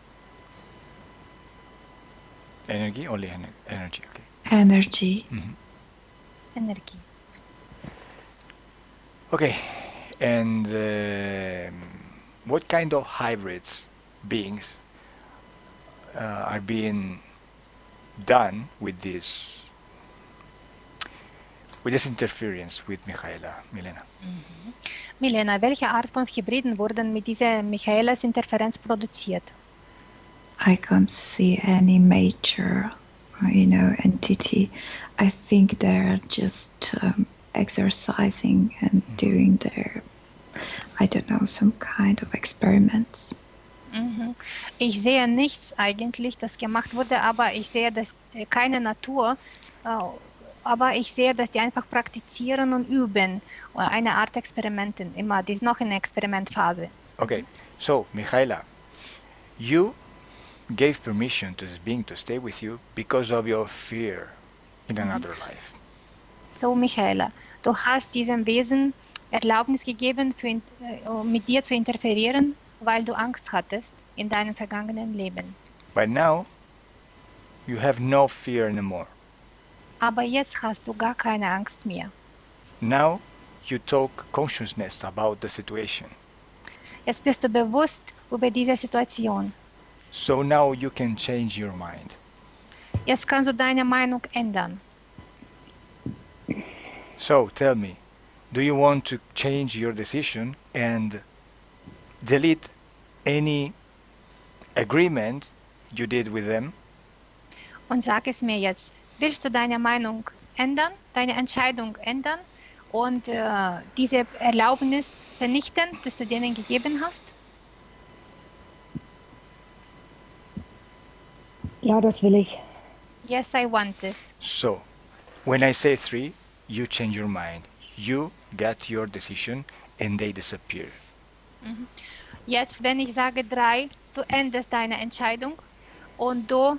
Energy, only energy, okay. Energy. Energie. Okay, and what kind of hybrids beings are being done with this interference with Mijaela, Milena? Milena, welche Art von Hybriden wurden mit dieser Michaelas Interferenz produziert? I can't see any major, entity. I think they're just exercising and doing their I don't know, some kind of experiments. Ich sehe nichts eigentlich, das gemacht wurde, aber ich sehe das keine Natur, aber ich sehe, dass die einfach praktizieren und üben, eine Art Experimenten immer, die ist noch in der Experimentphase. Okay, so Mijaela, you gave permission to this being to stay with you because of your fear in another life. So Mijaela, du hast diesem Wesen Erlaubnis gegeben, mit dir zu interferieren, weil du Angst hattest in deinem vergangenen Leben. But now you have no fear anymore. Aber jetzt hast du gar keine Angst mehr. Now you talk consciousness about the situation. Jetzt bist du bewusst über diese Situation. So now you can change your mind. Jetzt kannst du deine Meinung ändern. So tell me, do you want to change your decision and delete any agreement you did with them? Und sag es mir jetzt, willst du deine Meinung ändern, deine Entscheidung ändern und diese Erlaubnis vernichten, das du denen gegeben hast? Ja, das will ich. Yes, I want this. So, when I say 3, you change your mind. You get your decision and they disappear. Jetzt, wenn ich sage 3, du änderst deine Entscheidung und du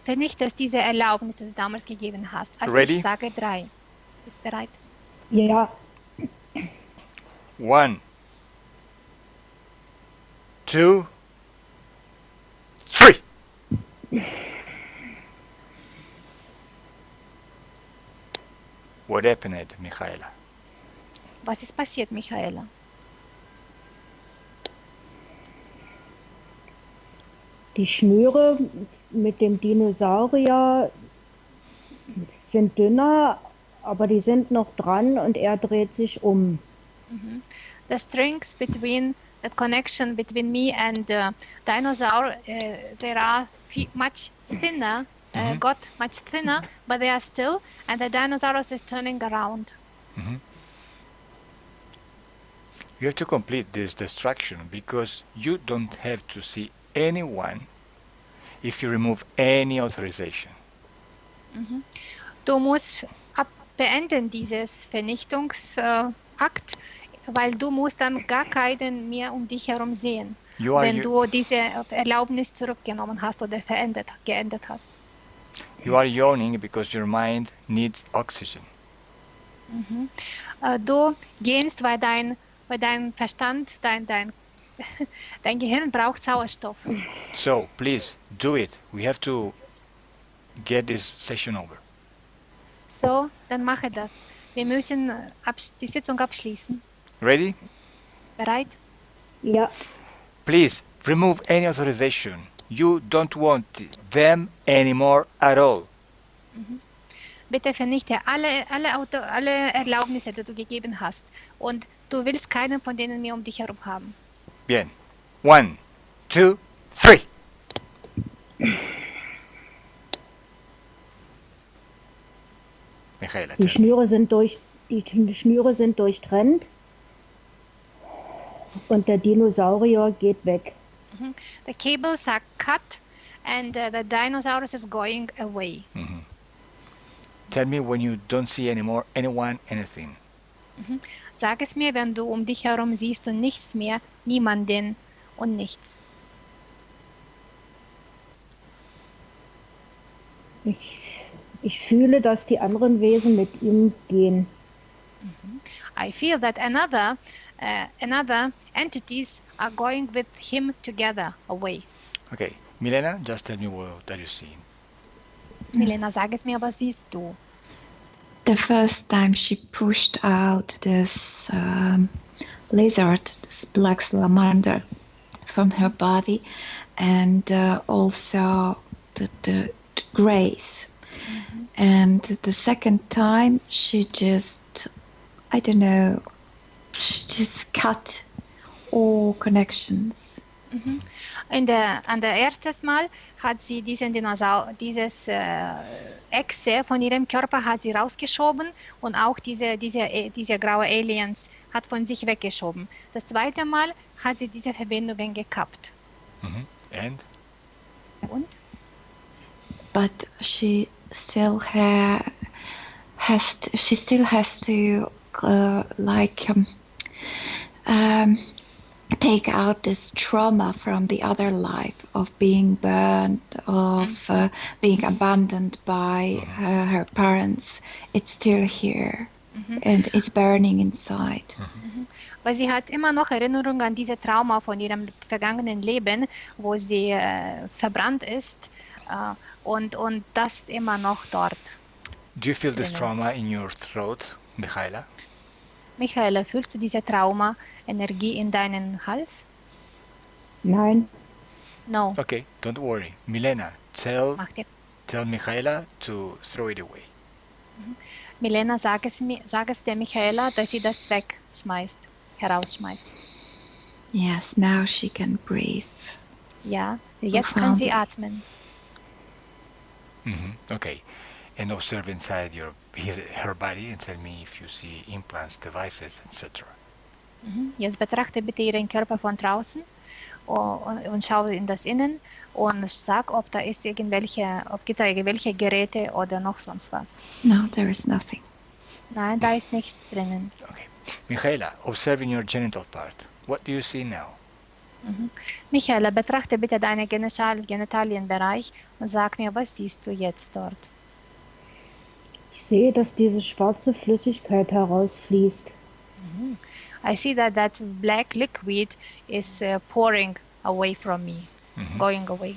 vernichtest diese Erlaubnis, die du damals gegeben hast. Also Ready? ich sage 3. Bist du bereit? Ja, 1, 2, 3. What happened, Mijaela? Was ist passiert, Mijaela? die Schnüre mit dem Dinosaurier sind dünner, aber die sind noch dran und er dreht sich um. The strings between that connection between me and dinosaur, they are much thinner, got much thinner, but they are still, and the dinosaurus is turning around. You have to complete this destruction because you don't have to see anyone if you remove any authorization. Du musst beenden dieses Vernichtungsakt, weil du musst dann gar keinen mehr um dich herum sehen, wenn du diese Erlaubnis zurückgenommen hast oder geändert hast. You are yawning because your mind needs oxygen. Du gähnst, weil dein Verstand, dein Gehirn braucht Sauerstoff. So, please, do it. We have to get this session over. So, dann mache das. Wir müssen die Sitzung abschließen. Ready? Bereit? Ja, Please, remove any authorization. You don't want them anymore at all. Bitte vernichte alle Erlaubnisse, die du gegeben hast. Und du willst keinen von denen mehr um dich herum haben. Bien. 1, 2, 3. Mijaela, die tell me. Schnüre sind durchtrennt und der Dinosaurier geht weg. The cables are cut and the dinosaurus is going away. Tell me when you don't see anymore anyone, anything. Sag es mir, wenn du um dich herum siehst und nichts mehr, niemanden und nichts. Ich fühle, dass die anderen Wesen mit ihm gehen. I feel that another entities are going with him together away. Okay, Milena, just tell me what are you seeing. Milena, sag es mir, was siehst du? The first time she pushed out this lizard, this black salamander, from her body, and also the grace. And the second time she just, I don't know, she just cut all connections An der erstes Mal hat sie dieses Echse von ihrem Körper hat sie rausgeschoben und auch diese graue Aliens hat von sich weggeschoben. Das zweite Mal hat sie diese Verbindungen gekappt. And? Und? But she still has to take out this trauma from the other life of being burned, of being abandoned by her parents. It's still here. And it's burning inside. Weil sie hat immer noch Erinnerungen an diese Trauma von ihrem vergangenen Leben, wo sie verbrannt ist und das ist immer noch dort. Do you feel this trauma in your throat, Mijaela? Mijaela, fühlst du diese Trauma-Energie in deinen Hals? Nein. No. Okay, don't worry. Milena, tell Mijaela to throw it away. Milena, sag es der Mijaela, dass sie das herausschmeißt. Yes, now she can breathe. Ja, jetzt kann sie atmen. Okay, and observe inside her body and tell me if you see implants, devices, etc. Jetzt betrachte bitte ihren Körper von draußen und schau in das Innen und sag, ob gibt da irgendwelche Geräte oder noch sonst was. No, there is nothing. Nein, da ist nichts drinnen. Okay. Mijaela, observing your genital part. What do you see now? Mijaela, betrachte bitte deinen Genitalienbereich und sag mir, was siehst du jetzt dort? Ich sehe, dass diese schwarze Flüssigkeit herausfließt. I see that black liquid is pouring away from me, going away.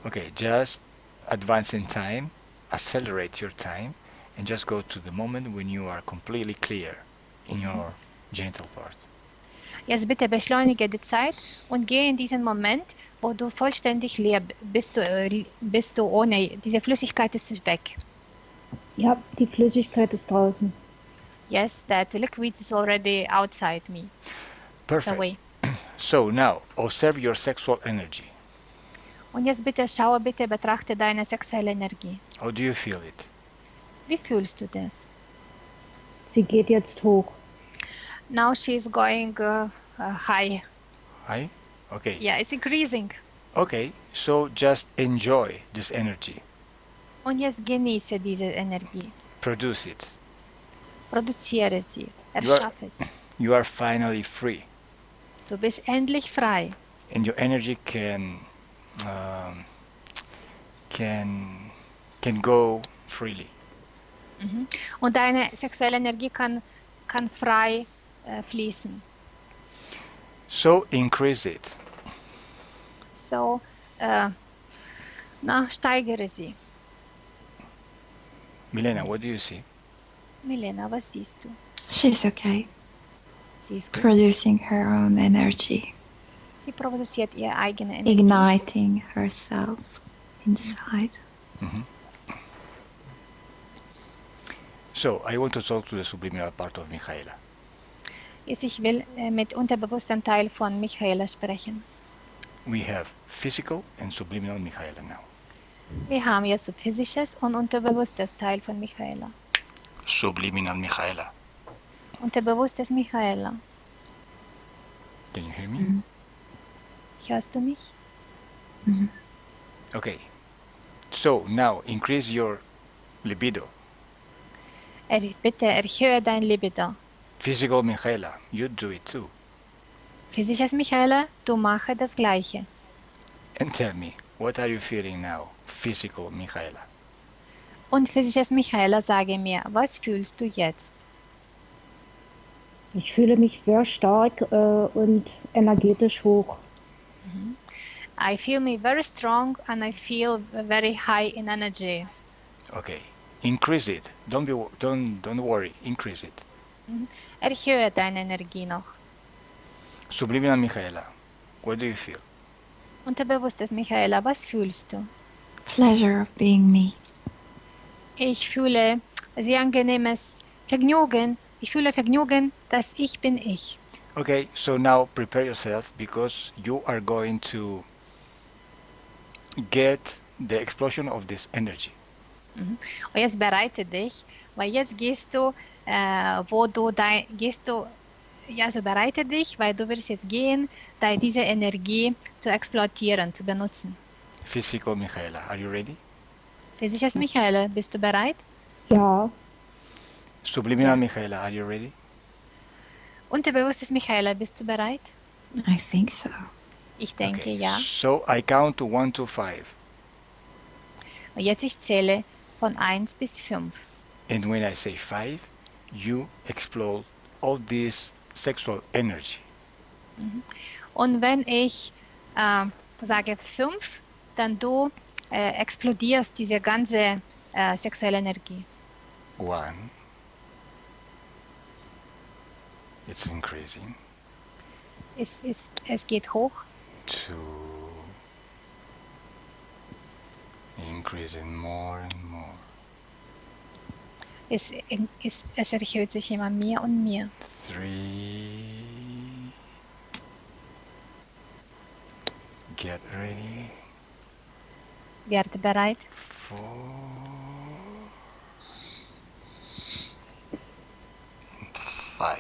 Okay, just advance in time, accelerate your time, and just go to the moment when you are completely clear in your genital part. Jetzt bitte beschleunige die Zeit und gehe in diesen Moment, wo du vollständig leer bist, du ohne, diese Flüssigkeit ist weg. Ja, die Flüssigkeit ist draußen. Yes, that liquid is already outside me. Perfect. Away. So now, observe your sexual energy. Und jetzt betrachte deine sexuelle Energie. How do you feel it? Wie fühlst du das? Sie geht jetzt hoch. Now she is going high. High? Okay. Yeah, it's increasing. Okay, so just enjoy this energy. Und jetzt genieße diese Energie. Produce it. Produziere sie. Erschaffe sie. You are finally free. Du bist endlich frei. And your energy can go freely. Und deine sexuelle Energie kann frei fließen. So increase it. So, steigere sie. Milena, what do you see? Milena, was siehst du? She's okay. Sie ist gut. Producing her own energy. Sie produziert ihre eigene Energie. Igniting herself inside. So, I want to talk to the subliminal part of Mijaela. Jetzt ich will mit unterbewussten Teil von Mijaela sprechen. We have physical and subliminal Mijaela now. Wir haben jetzt physisches und unterbewusstes Teil von Mijaela. Subliminal Mijaela. Unterbewusstes Mijaela. Can you hear me? Hörst du mich? Okay. So, now increase your libido. Bitte erhöhe dein Libido. Physical Mijaela, you do it too. Physisches Mijaela, du mache das Gleiche. And tell me, what are you feeling now, physical Mijaela? Und physisches Mijaela, sage mir, was fühlst du jetzt? Ich fühle mich sehr stark und energetisch hoch. I feel me very strong and I feel very high in energy. Okay, increase it. Don't worry. Increase it. Erhöhe deine Energie noch. Subliminal Mijaela, what do you feel? Unterbewusstes Mijaela, was fühlst du? Pleasure of being me. Ich fühle sehr angenehmes Vergnügen. Ich fühle Vergnügen, dass ich bin ich. Okay, so now prepare yourself because you are going to get the explosion of this energy. Mhm. Und jetzt bereite dich, weil jetzt gehst du, also bereite dich, weil du wirst jetzt gehen, da diese Energie zu explodieren, zu benutzen. Physical Mijaela, are you ready? Physisches Michaela, bist du bereit? Ja, Subliminal Ja. Mijaela, are you ready? Unterbewusstes Michaela, bist du bereit? I think so. Ich denke, Okay, ja. so I count to 1 to 5. Und jetzt ich zähle von 1 bis 5. And when I say 5, you explode all this sexual energy. Mhm. Und wenn ich sage 5, dann du explodierst diese ganze sexuelle Energie. 1. It's increasing. Es geht hoch. 2. Increasing more and more. Es erhöht sich immer mehr und mehr. 3. Get ready. Werde bereit. 4. 5.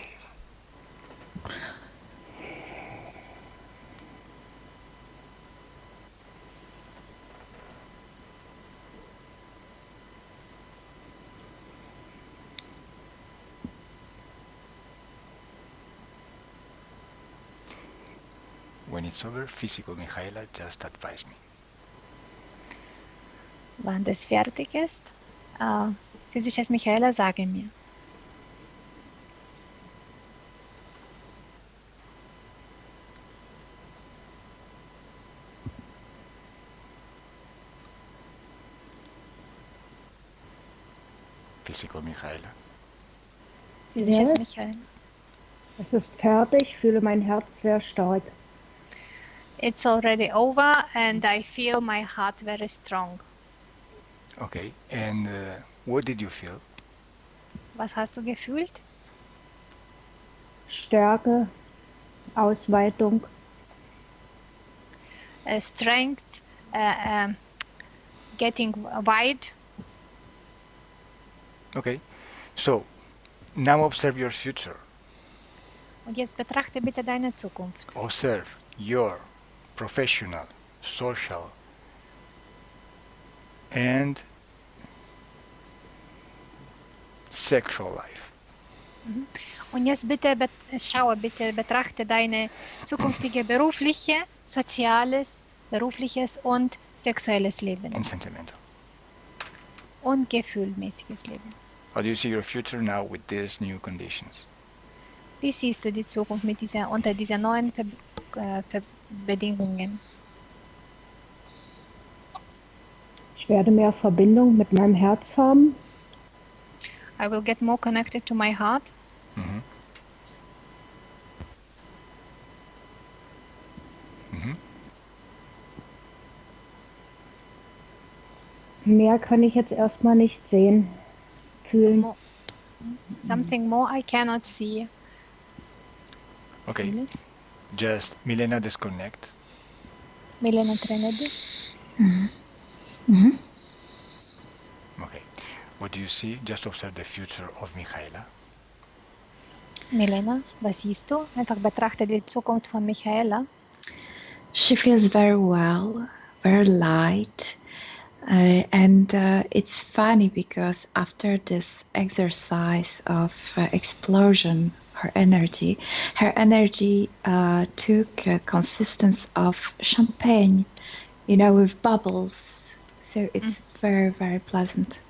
When it's over, physical Mijaela, just advise me. Wann das fertig ist, physisches Michaela, sage mir. Physical Mijaela. Physisches Yes. Michaela. es ist fertig, fühle mein Herz sehr stark. It's already over and I feel my heart very strong. Okay, and what did you feel? Was hast du gefühlt? Stärke, Ausweitung, Strength, getting wide. Okay, so now observe your future. Und jetzt betrachte bitte deine Zukunft. Observe your professional, social, and sexual life. Mhm. Und jetzt bitte betrachte deine zukünftige berufliche, soziales, berufliches und sexuelles Leben And sentimental. und gefühlmäßiges Leben. How do you see your future now with these new conditions? Wie siehst du die Zukunft unter dieser neuen Bedingungen? ich werde mehr Verbindung mit meinem Herz haben, I will get more connected to my heart. Mm-hmm. Mm-hmm. mehr kann ich jetzt erstmal nicht sehen, fühlen. Something more I cannot see. Okay, Fühlen. just Milena disconnect. Milena, trenne dich. Mhm. Mhm. Okay, what do you see? Just observe the future of Mijaela. Milena, was siehst du? Einfach betrachte die Zukunft von Michaela. She feels very well, very light. And it's funny because after this exercise of explosion, her energy took a consistence of champagne, with bubbles. So it's very, very pleasant.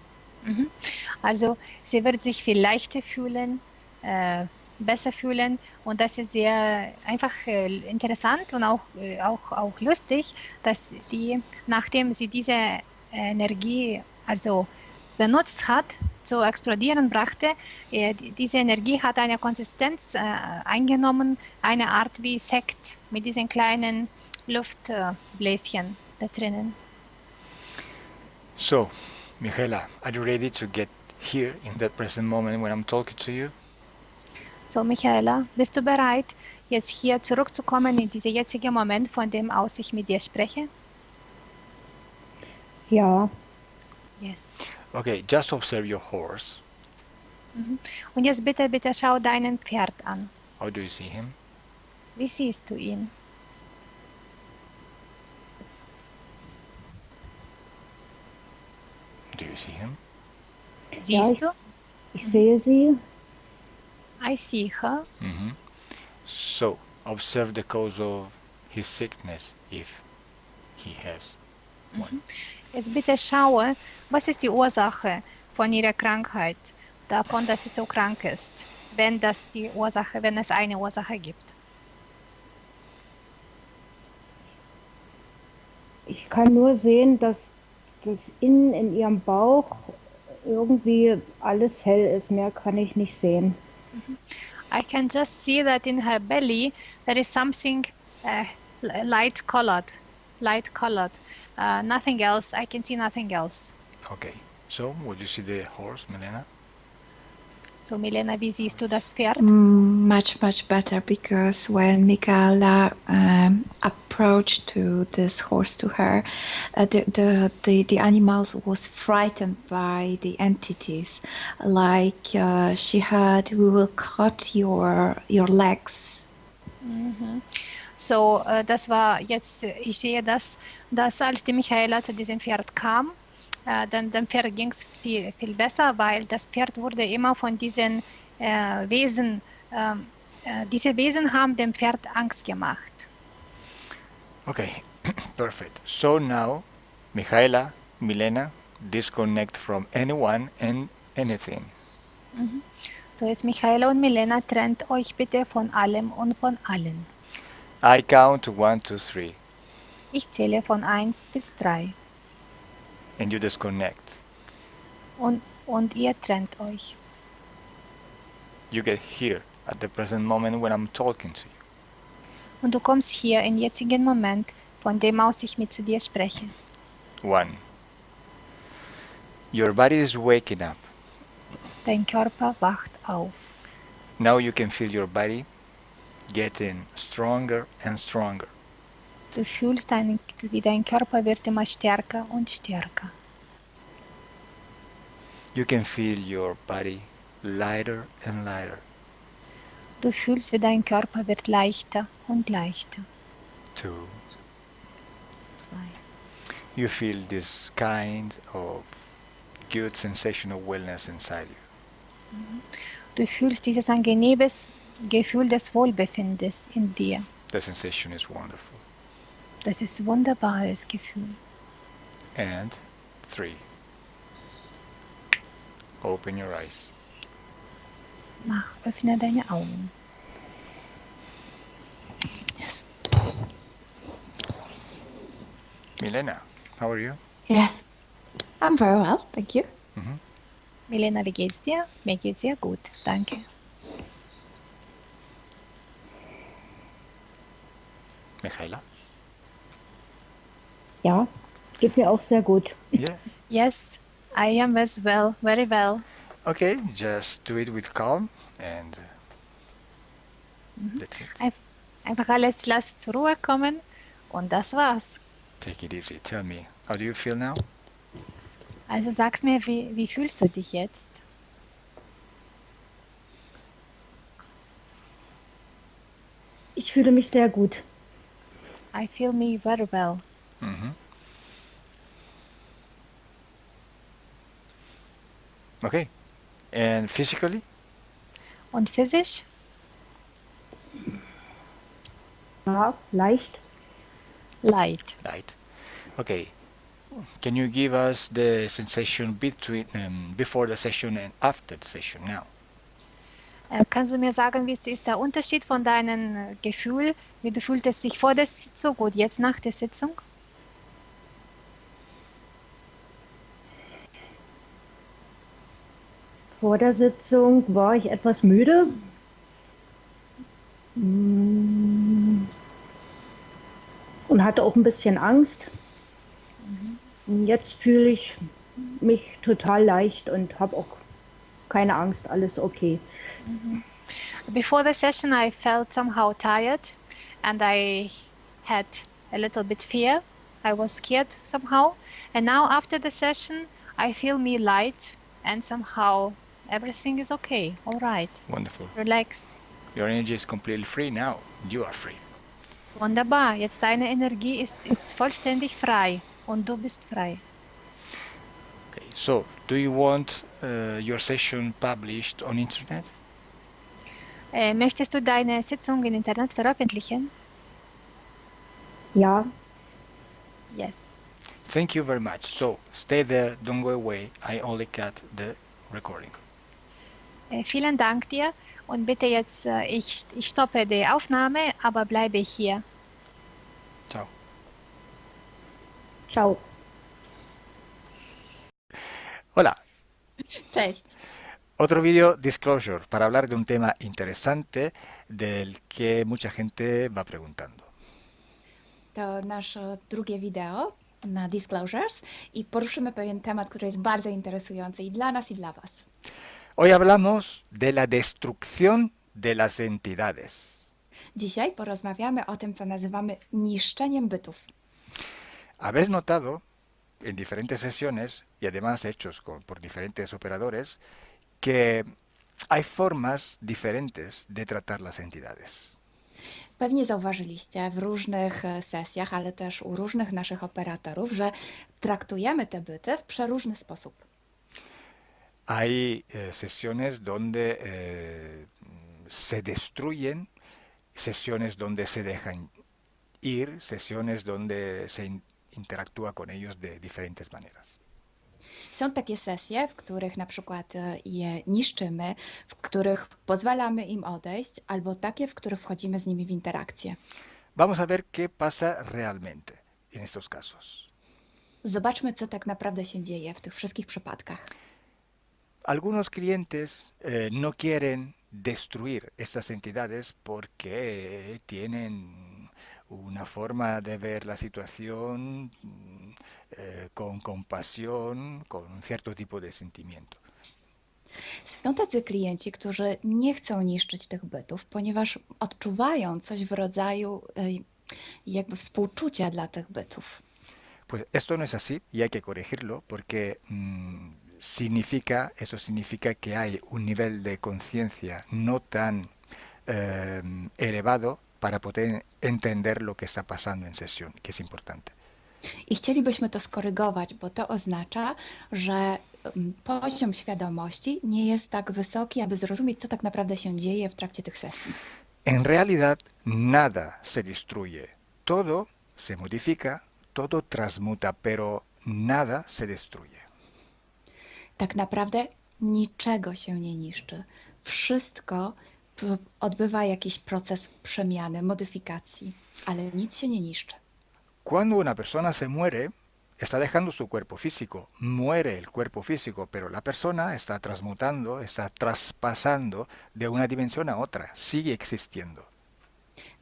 Mhm. Also sie wird sich viel leichter fühlen, besser fühlen und das ist sehr einfach interessant und auch lustig, dass nachdem sie diese Energie also benutzt hat, zu explodieren brachte, diese Energie hat eine Konsistenz eingenommen, eine Art wie Sekt mit diesen kleinen Luftbläschen da drinnen. So, Mijaela, are you ready to get here in that present moment when I'm talking to you? So, Mijaela, bist du bereit, jetzt hier zurückzukommen in diesen jetzigen Moment, von dem aus ich mit dir spreche? Ja, Yes. Okay, just observe your horse. Und jetzt bitte, bitte schau deinen Pferd an. How do you see him? Wie siehst du ihn? Do you see him? Siehst du? ich sehe sie. I see her. So, observe the cause of his sickness, if he has one. Jetzt bitte schaue, was ist die Ursache von ihrer Krankheit, davon, dass sie so krank ist, wenn es eine Ursache gibt. Ich kann nur sehen, dass das innen in ihrem Bauch irgendwie alles hell ist. Mehr kann ich nicht sehen. I can just see that in her belly there is something light colored. Nothing else. I can see nothing else. Okay, so would you see the horse, Milena? So, Milena, wie siehst du das Pferd? Much, much better, because when Mijaela approached to this horse to her, the animal was frightened by the entities, like she had, we will cut your legs. So, das war jetzt, ich sehe, dass als die Mijaela zu diesem Pferd kam, dann dem Pferd ging es viel, viel besser, weil das Pferd wurde immer von diesen Wesen, diese Wesen haben dem Pferd Angst gemacht. Okay, perfect. So now, Mijaela, Milena, disconnect from anyone and anything. So, jetzt Mijaela und Milena, trennt euch bitte von allem und von allen. I count 1, 2, 3, Ich zähle von 1 bis 3 and you disconnect. und ihr trennt euch. You get here at the present moment when I'm talking to you. Und du kommst hier im jetzigen Moment, von dem aus ich mit zu dir spreche. 1. Your body is waking up. Dein Körper wacht auf. Now you can feel your body getting stronger and stronger. Du fühlst, wie dein Körper wird immer stärker und stärker. You can feel your body lighter and lighter. Du fühlst, wie dein Körper wird leichter und leichter. 2. 2. You feel this kind of good sensation of wellness inside you. Du fühlst dieses angenehmes Gefühl des Wohlbefindens in dir. The sensation is wonderful. Das ist ein wunderbares Gefühl. And 3. Open your eyes. Öffne deine Augen. Yes. Milena, how are you? Yes. I'm very well, thank you. Milena, wie geht's dir? Mir geht's sehr gut, danke. Mijaela? Ja, geht mir auch sehr gut. Yeah. Yes, I am as well, very well. Okay, just do it with calm and that's it. Einfach alles lass zur Ruhe kommen und das war's. Take it easy. Tell me, how do you feel now? Also sag's mir, wie fühlst du dich jetzt? Ich fühle mich sehr gut. I feel me very well. Okay. And physically? Und physisch? Ja, leicht. Light. Light. Okay. Can you give us the sensation between before the session and after the session now? Kannst du mir sagen, wie ist der Unterschied von deinem Gefühl? Wie du fühltest dich vor der Sitzung und jetzt nach der Sitzung? Vor der Sitzung war ich etwas müde. Und hatte auch ein bisschen Angst. Und jetzt fühle ich mich total leicht und habe auch keine Angst, alles okay. Before the session, I felt somehow tired and I had a little bit fear. I was scared somehow. And now after the session, I feel me light and somehow everything is okay, all right, Wonderful. relaxed. Your energy is completely free now. You are free. Wunderbar, jetzt deine Energie ist vollständig frei und du bist frei. Okay, so do you want your session published on internet? Möchtest du deine Sitzung im Internet veröffentlichen? Ja, Yes. Thank you very much. So stay there, don't go away. I only cut the recording. Vielen Dank dir und bitte jetzt, ich stoppe die Aufnahme, aber bleibe hier. Ciao. ciao. Hola. Cześć. Otro video disclosure para hablar de un tema interesante del que mucha gente va preguntando. To nasze drugie wideo na Disclosures i poruszymy pewien temat, który jest bardzo interesujący i dla nas, i dla Was. Hoy hablamos de la destrucción de las entidades. Dzisiaj porozmawiamy o tym, co nazywamy niszczeniem bytów. Habéis notado en diferentes sesiones y además hechos por diferentes operadores que hay formas diferentes de tratar las entidades. Pewnie zauważyliście w różnych sesjach, ale też u różnych naszych operatorów, że traktujemy te byty w przeróżny sposób. Hay sesiones donde se destruyen, sesiones donde se dejan ir, sesiones donde se interactúa con ellos de diferentes maneras. Są takie sesje, w których na przykład je niszczymy, w których pozwalamy im odejść, albo takie, w których wchodzimy z nimi w interakcję. Vamos a ver qué pasa realmente en estos casos. Zobaczmy, co tak naprawdę się dzieje w tych wszystkich przypadkach. Algunos clientes no quieren destruir estas entidades porque tienen una forma de ver la situación con compasión, con un cierto tipo de sentimiento. Są tacy klienci, którzy nie chcą niszczyć tych bytów, ponieważ odczuwają coś w rodzaju jakby współczucia dla tych bytów. Pues esto no es así y hay que corregirlo porque eso significa que hay un nivel de conciencia no tan elevado para poder entender lo que está pasando en sesión, que es importante. I chcielibyśmy to skorygować, bo to oznacza, że poziom świadomości nie jest tak wysoki, aby zrozumieć, co tak naprawdę się dzieje w trakcie tych sesji. En realidad, nada se destruye. Todo se modifica, todo transmuta, pero nada se destruye. Tak naprawdę niczego się nie niszczy. Wszystko odbywa jakiś proces przemiany, modyfikacji, ale nic się nie niszczy. Cuando una persona se muere, está dejando su cuerpo físico, muere el cuerpo físico, pero la persona está transmutando, está traspasando de una dimensión a otra, sigue existiendo.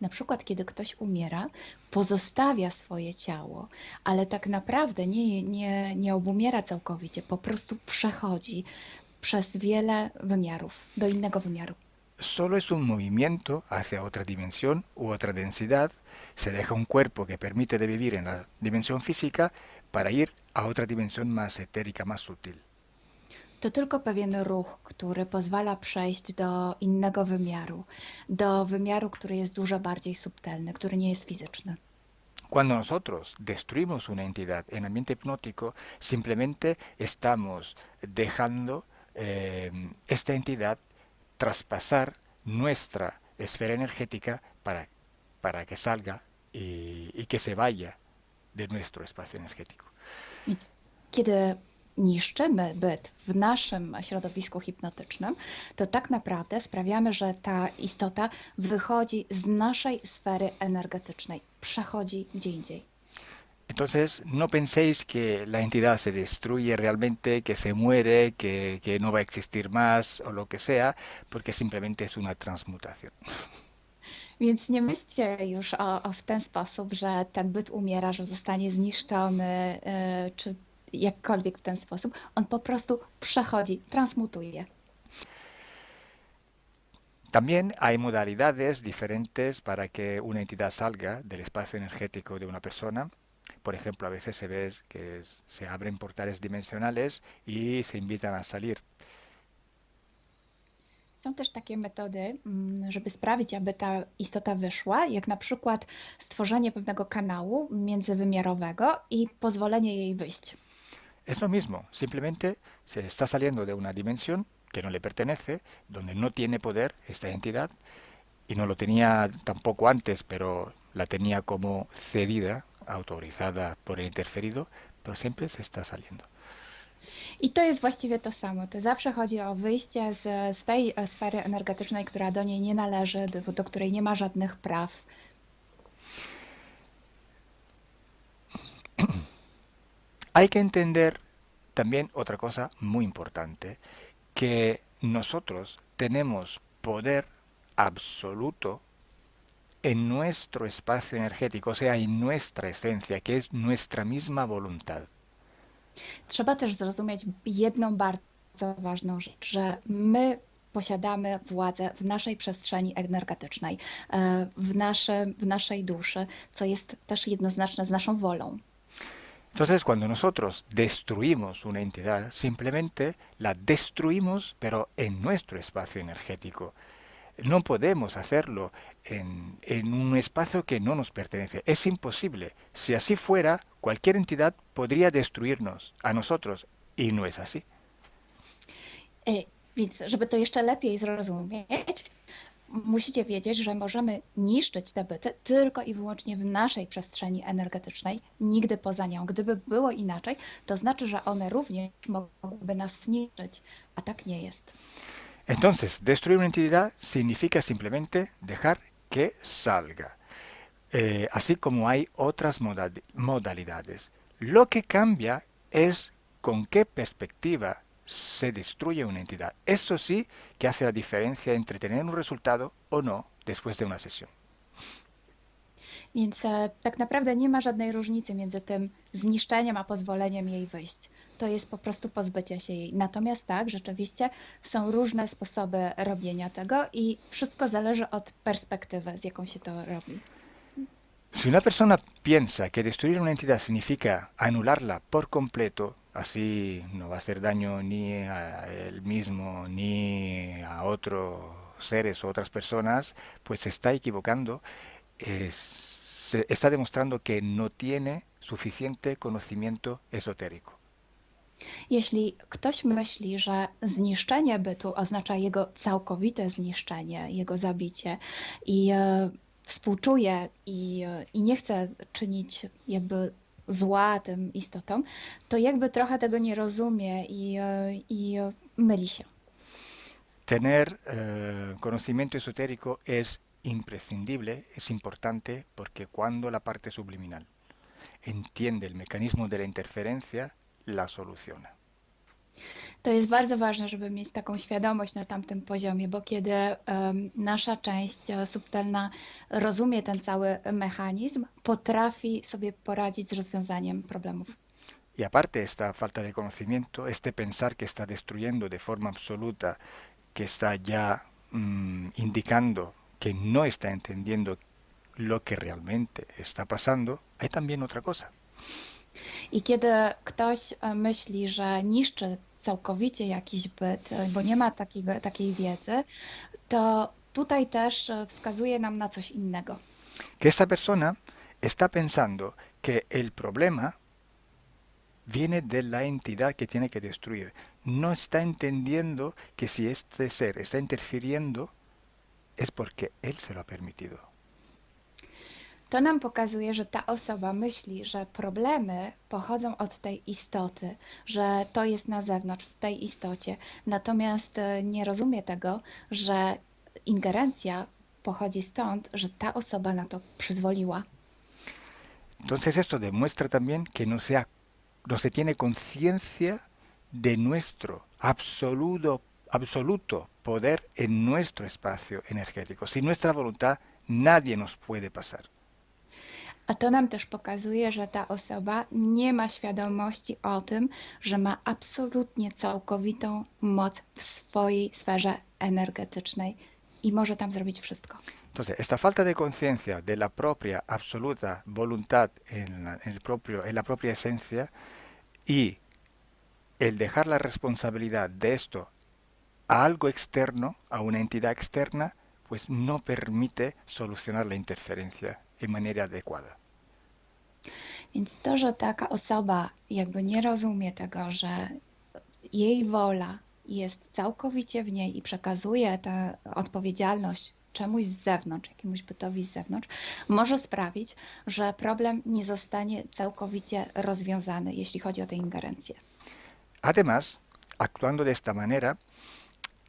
Na przykład, kiedy ktoś umiera, pozostawia swoje ciało, ale tak naprawdę nie obumiera całkowicie, po prostu przechodzi przez wiele wymiarów, do innego wymiaru. Solo es un movimiento hacia otra dimensión u otra densidad, se deja un cuerpo que permite de vivir en la dimensión física para ir a otra dimensión más etérica, más sutil. To tylko pewien ruch, który pozwala przejść do innego wymiaru, do wymiaru, który jest dużo bardziej subtelny, który nie jest fizyczny. Cuando nosotros destruimos una entidad en ambiente hipnótico, simplemente estamos dejando esta entidad traspasar nuestra esfera energética para que salga y que se vaya de nuestro espacio energético. Więc kiedy niszczymy byt w naszym środowisku hipnotycznym, to tak naprawdę sprawiamy, że ta istota wychodzi z naszej sfery energetycznej, przechodzi gdzie indziej. Entonces, no penséis que la entidad se destruye realmente, que se muere, que no va a existir más o lo que sea, porque simplemente es una transmutación. Więc nie myślcie już w ten sposób, że ten byt umiera, że zostanie zniszczony, czy jakkolwiek w ten sposób. On po prostu przechodzi, transmutuje. También hay modalidades diferentes para que una entidad salga del espacio energético de una persona. Por ejemplo, a veces se ve que se abren portales dimensionales y se invitan a salir. Są też takie metody, żeby sprawić, aby ta istota wyszła, jak na przykład stworzenie pewnego kanału międzywymiarowego i pozwolenie jej wyjść. Es lo mismo, simplemente se está saliendo de una dimensión que no le pertenece, donde no tiene poder esta entidad, y no lo tenía tampoco antes, pero la tenía como cedida, autorizada por el interferido, pero siempre se está saliendo. I to jest właściwie to samo. To zawsze chodzi o wyjście z tej sfery energetycznej, która do niej nie należy, do której nie ma żadnych praw. Hay que entender también otra cosa muy importante, que nosotros tenemos poder absoluto en nuestro espacio energético, o sea, en nuestra esencia, que es nuestra misma voluntad. Trzeba też zrozumieć jedną bardzo ważną rzecz, że my posiadamy władzę w naszej przestrzeni energetycznej, w naszej duszy, co jest też jednoznaczne z naszą wolą. Entonces, cuando nosotros destruimos una entidad, simplemente la destruimos, pero en nuestro espacio energético. No podemos hacerlo en un espacio que no nos pertenece. Es imposible. Si así fuera, cualquier entidad podría destruirnos a nosotros, y no es así. Więc, żeby to jeszcze lepiej zrozumieć, musicie wiedzieć, że możemy niszczyć te byty tylko i wyłącznie w naszej przestrzeni energetycznej, nigdy poza nią. Gdyby było inaczej, to znaczy, że one również mogłyby nas niszczyć, a tak nie jest. Entonces, destruir una entidad significa simplemente dejar que salga, así como hay otras modalidades. Lo que cambia es con qué perspectiva se destruye una entidad. Eso sí que hace la diferencia entre tener un resultado o no después de una sesión. Więc tak naprawdę nie ma żadnej różnicy między tym zniszczeniem a pozwoleniem jej wyjść. To jest po prostu pozbycie się jej. Natomiast tak, rzeczywiście są różne sposoby robienia tego i wszystko zależy od perspektywy, z jaką się to robi. Si una persona piensa que destruir una entidad significa anularla por completo, así no va a hacer daño ni a él mismo ni a otros seres o otras personas, pues se está equivocando, se está demostrando que no tiene suficiente conocimiento esotérico. Jeśli ktoś myśli, że zniszczenie bytu oznacza jego całkowite zniszczenie, jego zabicie i współczuje i nie chce czynić jakby zła tym istotom, to jakby trochę tego nie rozumie i myli się. Tener conocimiento esotérico es imprescindible, es importante, porque cuando la parte subliminal entiende el mecanismo de la interferencia, la soluciona. To jest bardzo ważne, żeby mieć taką świadomość na tamtym poziomie, bo kiedy nasza część subtelna rozumie ten cały mechanizm, potrafi sobie poradzić z rozwiązaniem problemów. Y aparte esta falta de conocimiento, este pensar que está destruyendo de forma absoluta, que está ya indicando que no está entendiendo lo que realmente está pasando, hay también otra cosa. I kiedy ktoś myśli, że niszczy całkowicie jakiś byt, bo nie ma takiej wiedzy, to tutaj też wskazuje nam na coś innego. Que esta persona está pensando que el problema viene de la entidad que tiene que destruir. No está entendiendo que si este ser está interfiriendo es porque él se lo ha permitido. To nam pokazuje, że ta osoba myśli, że problemy pochodzą od tej istoty, że to jest na zewnątrz, w tej istocie. Natomiast nie rozumie tego, że ingerencja pochodzi stąd, że ta osoba na to przyzwoliła. Entonces esto demuestra también que no se tiene conciencia de nuestro absoluto poder en nuestro espacio energético. Sin nuestra voluntad nadie nos puede pasar. A to nam też pokazuje, że ta osoba nie ma świadomości o tym, że ma absolutnie całkowitą moc w swojej sferze energetycznej i może tam zrobić wszystko. Entonces, esta falta de conciencia de la propia absoluta voluntad en la propia esencia y el dejar la responsabilidad de esto a algo externo, a una entidad externa, pues no permite solucionar la interferencia de manera adecuada. Więc to, że taka osoba jakby nie rozumie tego, że jej wola jest całkowicie w niej i przekazuje tę odpowiedzialność czemuś z zewnątrz, jakiemuś bytowi z zewnątrz, może sprawić, że problem nie zostanie całkowicie rozwiązany, jeśli chodzi o tę ingerencję. Además, actuando de esta manera,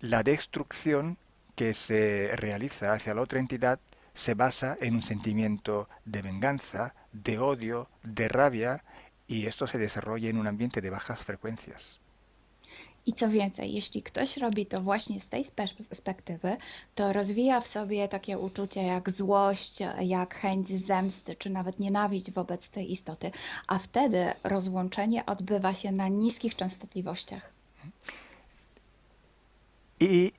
la destrucción que se realiza hacia la otra entidad se basa en un sentimiento de venganza, de odio, de rabia, y esto se desarrolla en un ambiente de bajas frecuencias. I co więcej, jeśli ktoś robi to właśnie z tej perspektywy, to rozwija w sobie takie uczucie jak złość, jak chęć zemsty, czy nawet nienawiść wobec tej istoty, a wtedy rozłączenie odbywa się na niskich częstotliwościach. Y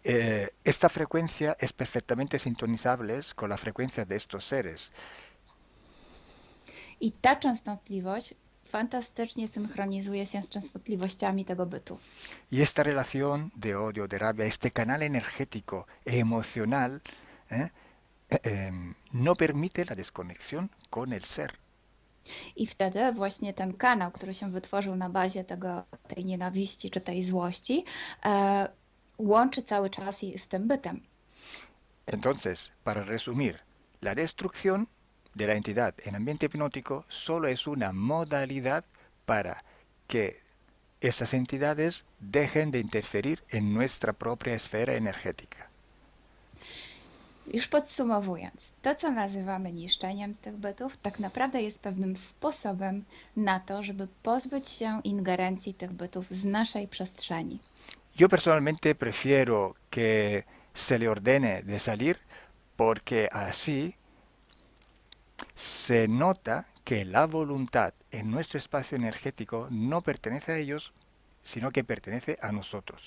esta frecuencia es perfectamente sintonizable con la frecuencia de estos seres. I ta częstotliwość fantastycznie synchronizuje się z częstotliwościami tego bytu. Y esta relación de odio, de rabia, este canal energético e emocional no permite la desconexión con el ser. I wtedy właśnie ten kanał, który się wytworzył na bazie tej nienawiści czy tej złości, łączy cały czas z tym bytem. Entonces, para resumir, la destrucción de la entidad en ambiente hipnótico solo es una modalidad para que esas entidades dejen de interferir en nuestra propia esfera energética. Już podsumowując, to co nazywamy niszczeniem tych bytów, tak naprawdę jest pewnym sposobem na to, żeby pozbyć się ingerencji tych bytów z naszej przestrzeni. Yo personalmente prefiero que se le ordene de salir porque así se nota que la voluntad en nuestro espacio energético no pertenece a ellos, sino que pertenece a nosotros.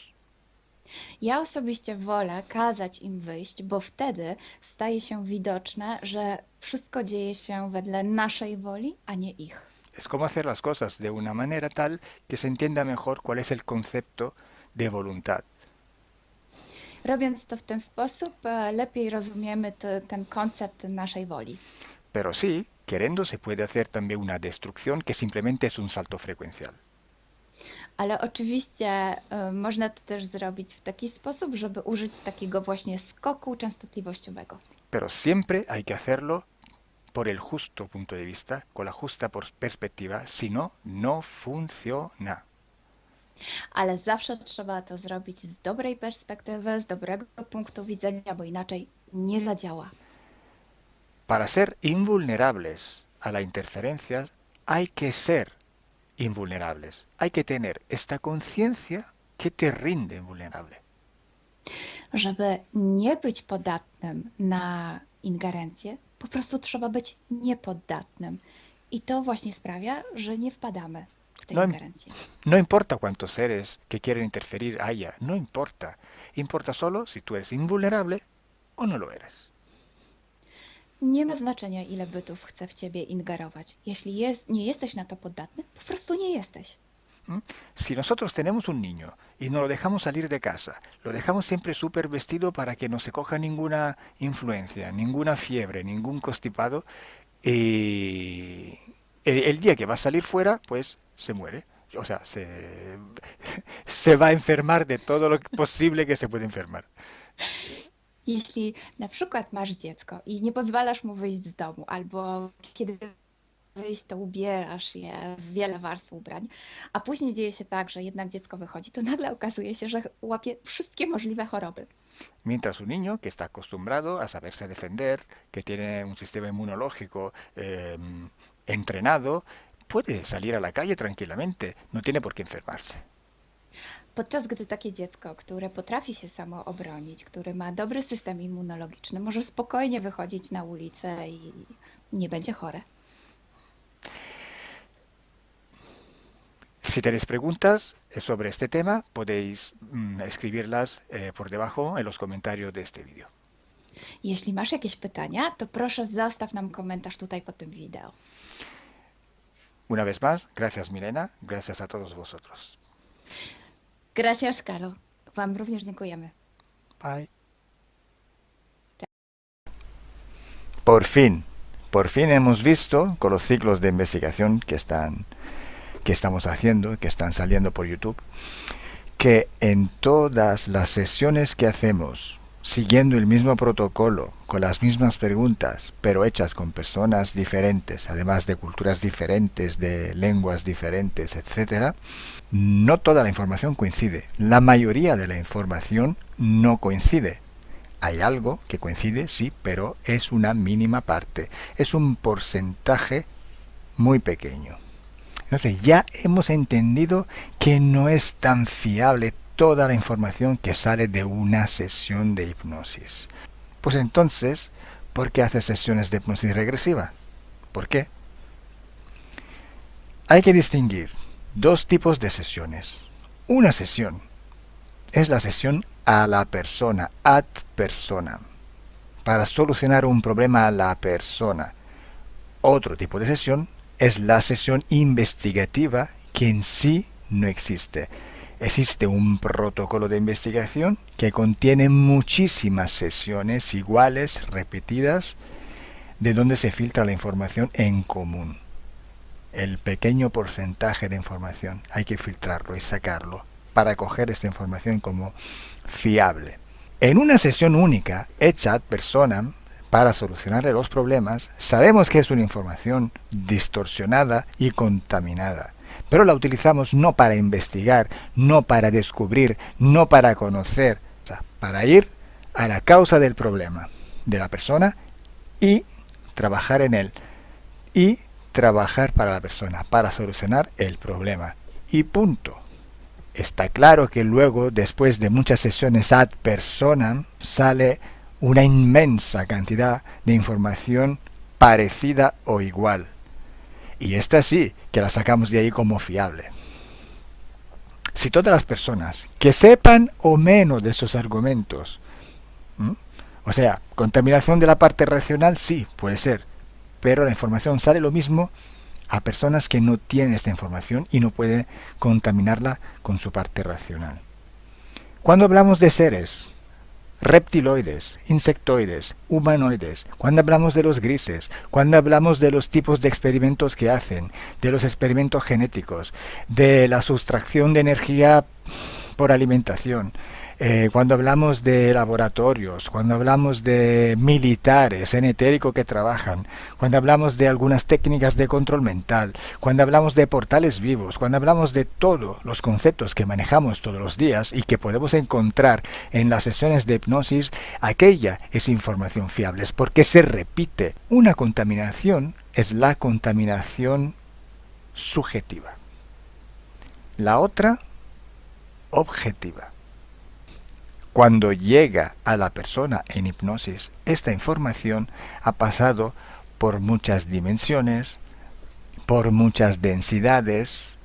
Ja osobiście wolę kazać im wyjść, bo wtedy staje się widoczne, że wszystko dzieje się wedle naszej woli, a nie ich. Es como hacer las cosas de una manera tal que se entienda mejor cuál es el concepto de voluntad. Robiąc to w ten sposób, lepiej rozumiemy ten koncept naszej woli. Pero sí, queriendo se puede hacer también una destrucción que simplemente es un salto frecuencial. Ale oczywiście można to też zrobić w taki sposób, żeby użyć takiego właśnie skoku częstotliwościowego. Pero siempre hay que hacerlo por el justo punto de vista, con la justa perspectiva, si no, no funciona. Ale zawsze trzeba to zrobić z dobrej perspektywy, z dobrego punktu widzenia, bo inaczej nie zadziała. Para ser invulnerables a la interferencia hay que ser invulnerables. Hay que tener esta conciencia que te rinde invulnerable. Żeby nie być podatnym na ingerencję, po prostu trzeba być niepoddatnym. I to właśnie sprawia, że nie wpadamy w tę ingerencję. No importa cuántos seres que quieren interferir haya, no importa. Importa solo si tú eres invulnerable o no lo eres. Nie ma znaczenia, ile bytów chce w ciebie ingerować. Jeśli nie jesteś na to podatny, po prostu nie jesteś. Si nosotros tenemos un niño y no lo dejamos salir de casa, lo dejamos siempre súper vestido para que no se coja ninguna influencia, ninguna fiebre, ningún constipado, y el día que va a salir fuera, pues se muere. O sea, se va a enfermar de todo lo posible que se puede enfermar. Jeśli na przykład masz dziecko i nie pozwalasz mu wyjść z domu, albo kiedy wyjść, to ubierasz je w wiele warstw ubrań, a później dzieje się tak, że jednak dziecko wychodzi, to nagle okazuje się, że łapie wszystkie możliwe choroby. Mientras un niño que está acostumbrado a saberse defender, que tiene un sistema inmunológico entrenado, puede salir a la calle tranquilamente, no tiene por qué enfermarse. Podczas gdy takie dziecko, które potrafi się samo obronić, które ma dobry system immunologiczny, może spokojnie wychodzić na ulicę i nie będzie chore. Si tenéis preguntas sobre este tema, podéis escribirlas por debajo en los comentarios de este vídeo. Jeśli masz jakieś pytania, to proszę zostaw nam komentarz tutaj pod tym wideo. Una vez más, gracias Milena, gracias a todos vosotros. Gracias, Caro. Wam również dziękujemy. Bye. Por fin hemos visto con los ciclos de investigación que estamos haciendo, que están saliendo por YouTube, que en todas las sesiones que hacemos, siguiendo el mismo protocolo, con las mismas preguntas, pero hechas con personas diferentes, además de culturas diferentes, de lenguas diferentes, etc., no toda la información coincide. La mayoría de la información no coincide. Hay algo que coincide, sí, pero es una mínima parte. Es un porcentaje muy pequeño. Entonces ya hemos entendido que no es tan fiable toda la información que sale de una sesión de hipnosis. Pues entonces, ¿por qué haces sesiones de hipnosis regresiva? ¿Por qué? Hay que distinguir dos tipos de sesiones. Una sesión es la sesión a la persona, ad persona, para solucionar un problema a la persona. Otro tipo de sesión es la sesión investigativa, que en sí no existe. Existe un protocolo de investigación que contiene muchísimas sesiones iguales, repetidas, de donde se filtra la información en común. El pequeño porcentaje de información hay que filtrarlo y sacarlo para coger esta información como fiable. En una sesión única, hecha ad personam, para solucionarle los problemas, sabemos que es una información distorsionada y contaminada, pero la utilizamos no para investigar, no para descubrir, no para conocer, o sea, para ir a la causa del problema de la persona y trabajar en él, y trabajar para la persona, para solucionar el problema. Y punto. Está claro que luego, después de muchas sesiones ad personam, sale una inmensa cantidad de información parecida o igual. Y esta sí, que la sacamos de ahí como fiable. Si todas las personas que sepan o menos de estos argumentos, o sea, contaminación de la parte racional, sí, puede ser, pero la información sale lo mismo a personas que no tienen esta información y no pueden contaminarla con su parte racional. Cuando hablamos de seres reptiloides, insectoides, humanoides, cuando hablamos de los grises, cuando hablamos de los tipos de experimentos que hacen, de los experimentos genéticos, de la sustracción de energía por alimentación, cuando hablamos de laboratorios, cuando hablamos de militares en etérico que trabajan, cuando hablamos de algunas técnicas de control mental, cuando hablamos de portales vivos, cuando hablamos de todos los conceptos que manejamos todos los días y que podemos encontrar en las sesiones de hipnosis, aquella es información fiable, es porque se repite. Una contaminación es la contaminación subjetiva. La otra, objetiva. Cuando llega a la persona en hipnosis, esta información ha pasado por muchas dimensiones, por muchas densidades,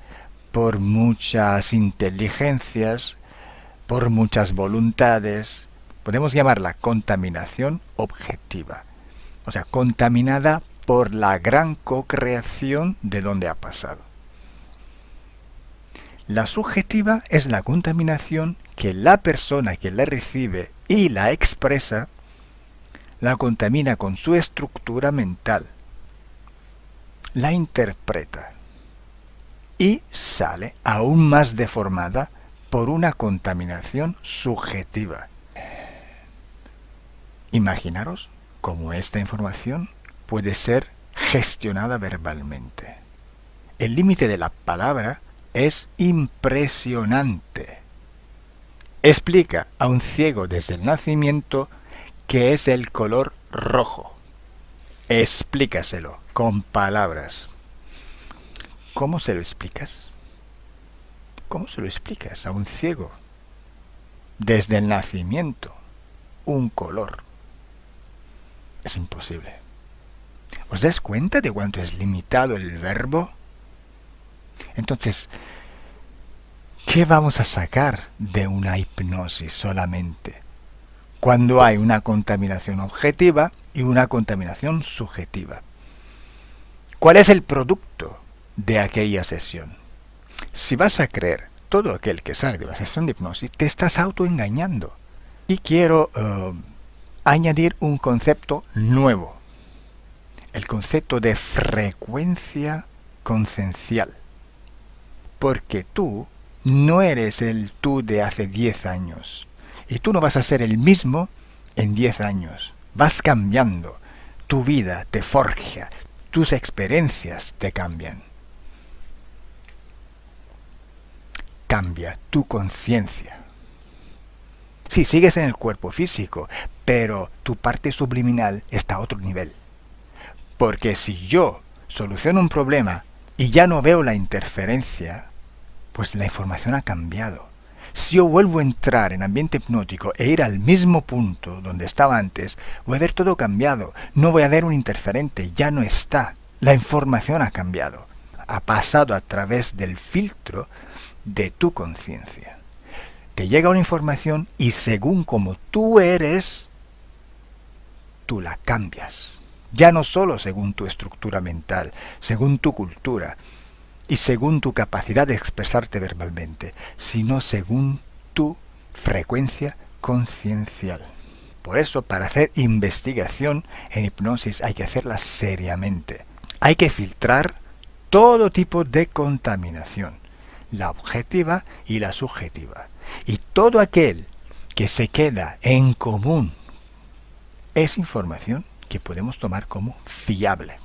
por muchas inteligencias, por muchas voluntades. Podemos llamarla contaminación objetiva. O sea, contaminada por la gran co-creación de donde ha pasado. La subjetiva es la contaminación que la persona que la recibe y la expresa la contamina con su estructura mental, la interpreta y sale aún más deformada por una contaminación subjetiva. Imaginaros cómo esta información puede ser gestionada verbalmente. El límite de la palabra es impresionante. Explica a un ciego desde el nacimiento qué es el color rojo. Explícaselo con palabras. ¿Cómo se lo explicas? ¿Cómo se lo explicas a un ciego? Desde el nacimiento, un color. Es imposible. ¿Os dais cuenta de cuánto es limitado el verbo? Entonces, ¿qué vamos a sacar de una hipnosis solamente? cuando hay una contaminación objetiva y una contaminación subjetiva. ¿Cuál es el producto de aquella sesión? Si vas a creer todo aquel que sale de una sesión de hipnosis, te estás autoengañando. Y quiero añadir un concepto nuevo. El concepto de frecuencia conciencial. Porque tú no eres el tú de hace 10 años. Y tú no vas a ser el mismo en 10 años. Vas cambiando. Tu vida te forja. Tus experiencias te cambian. Cambia tu conciencia. Sí, sigues en el cuerpo físico, pero tu parte subliminal está a otro nivel. Porque si yo soluciono un problema y ya no veo la interferencia, pues la información ha cambiado. Si yo vuelvo a entrar en ambiente hipnótico e ir al mismo punto donde estaba antes, voy a ver todo cambiado. No voy a ver un interferente, ya no está. La información ha cambiado. Ha pasado a través del filtro de tu conciencia. Te llega una información y según como tú eres, tú la cambias. Ya no solo según tu estructura mental, según tu cultura y según tu capacidad de expresarte verbalmente, sino según tu frecuencia conciencial. Por eso, para hacer investigación en hipnosis hay que hacerla seriamente. Hay que filtrar todo tipo de contaminación, la objetiva y la subjetiva. Y todo aquel que se queda en común es información que podemos tomar como fiable.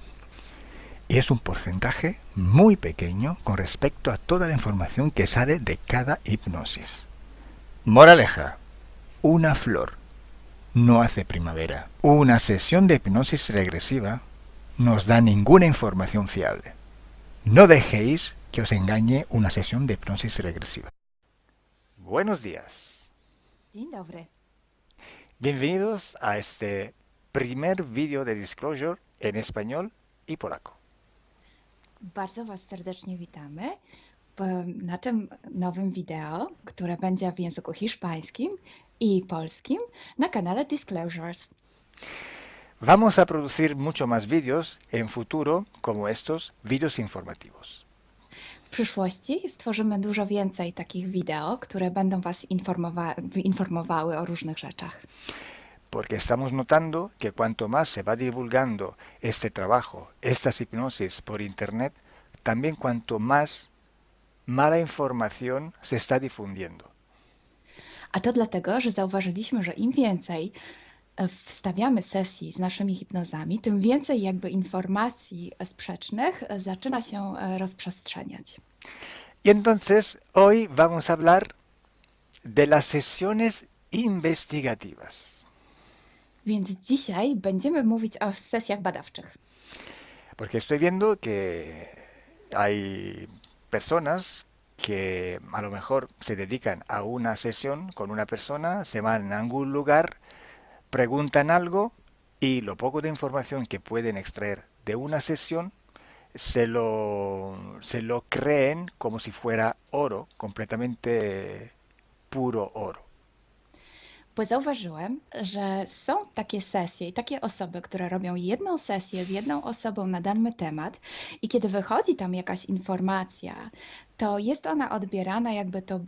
Y es un porcentaje muy pequeño con respecto a toda la información que sale de cada hipnosis. Moraleja: una flor no hace primavera. Una sesión de hipnosis regresiva no os da ninguna información fiable. No dejéis que os engañe una sesión de hipnosis regresiva. Buenos días. Dzień dobry. Bienvenidos a este primer vídeo de Disclosure en español y polaco. Bardzo Was serdecznie witamy na tym nowym wideo, które będzie w języku hiszpańskim i polskim na kanale Disclosures. Vamos a producir mucho más vídeos en futuro como estos vídeos informativos. W przyszłości stworzymy dużo więcej takich wideo, które będą Was informowały o różnych rzeczach. Porque estamos notando que cuanto más se va divulgando este trabajo, estas hipnosis por internet, también cuanto más mala información se está difundiendo. A to dlatego, że zauważyliśmy, że im więcej wstawiamy sesji z naszymi hipnozami, tym więcej jakby informacji sprzecznych zaczyna się rozprzestrzeniać. Y entonces hoy vamos a hablar de las sesiones investigativas. Więc dzisiaj będziemy mówić o sesjach badawczych. Porque estoy viendo que hay personas que a lo mejor se dedican a una sesión con una persona, se van a algún lugar, preguntan algo y lo poco de información que pueden extraer de una sesión se lo creen como si fuera oro, completamente puro oro. Bo zauważyłem, że są takie sesje i takie osoby, które robią jedną sesję z jedną osobą na dany temat i kiedy wychodzi tam jakaś informacja, to jest ona odbierana jakby to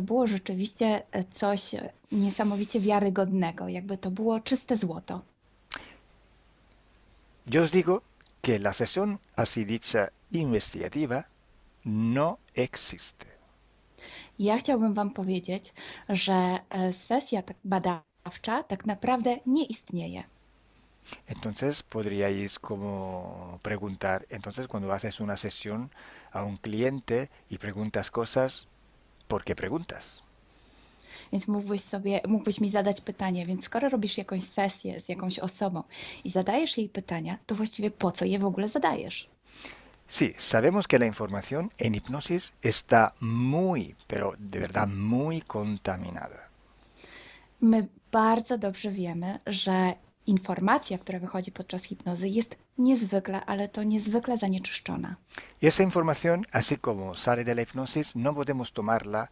było rzeczywiście coś niesamowicie wiarygodnego, jakby to było czyste złoto. Yo os digo que la sesión así dicha investigativa no existe. Ja chciałbym Wam powiedzieć, że sesja badawcza tak naprawdę nie istnieje. Entonces podríais como preguntar, entonces cuando haces una sesión a un cliente y preguntas cosas, ¿por qué preguntas? Więc mógłbyś mi zadać pytanie, więc skoro robisz jakąś sesję z jakąś osobą i zadajesz jej pytania, to właściwie po co je w ogóle zadajesz? Sí, sabemos que la información en hipnosis está muy, pero de verdad muy contaminada. My bardzo dobrze wiemy, że informacja, która wychodzi podczas hipnozy jest niezwykle, ale to niezwykle zanieczyszczona. Y esa información, así como sale de la hipnosis, no podemos tomarla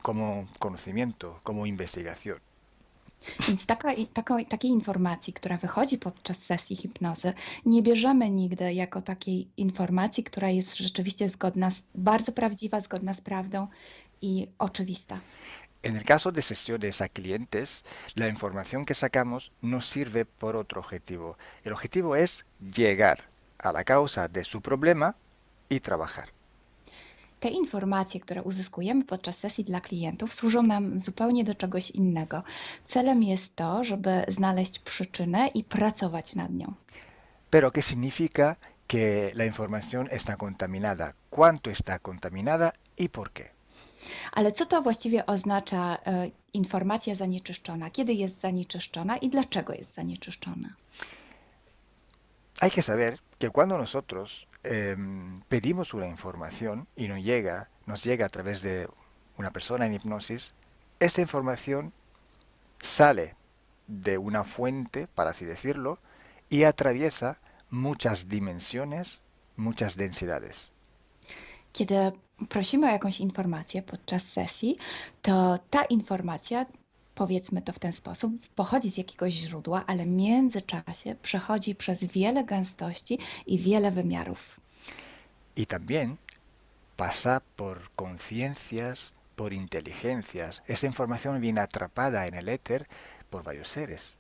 como conocimiento, como investigación. Więc takiej informacji, która wychodzi podczas sesji hipnozy, nie bierzemy nigdy jako takiej informacji, która jest rzeczywiście bardzo prawdziwa, zgodna z prawdą i oczywista. En el caso de sesiones a clientes, la información que sacamos nos sirve por otro objetivo. El objetivo es llegar a la causa de su problema y trabajar. Te informacje, które uzyskujemy podczas sesji dla klientów, służą nam zupełnie do czegoś innego. Celem jest to, żeby znaleźć przyczynę i pracować nad nią. Pero ¿qué significa que la información está contaminada? ¿Cuánto está contaminada y por qué? Ale co to właściwie oznacza informacja zanieczyszczona? Kiedy jest zanieczyszczona i dlaczego jest zanieczyszczona? Hay que saber que cuando nosotros pedimos una información y nos llega a través de una persona en hipnosis, esta información sale de una fuente, para así decirlo, y atraviesa muchas dimensiones, muchas densidades. Kiedy prosimy o jakąś informację podczas sesji, to ta informacja, powiedzmy to w ten sposób, pochodzi z jakiegoś źródła, ale w międzyczasie przechodzi przez wiele gęstości i wiele wymiarów. Y también pasa por conciencias, por inteligencias. Esa información viene atrapada en el éter por varios seres.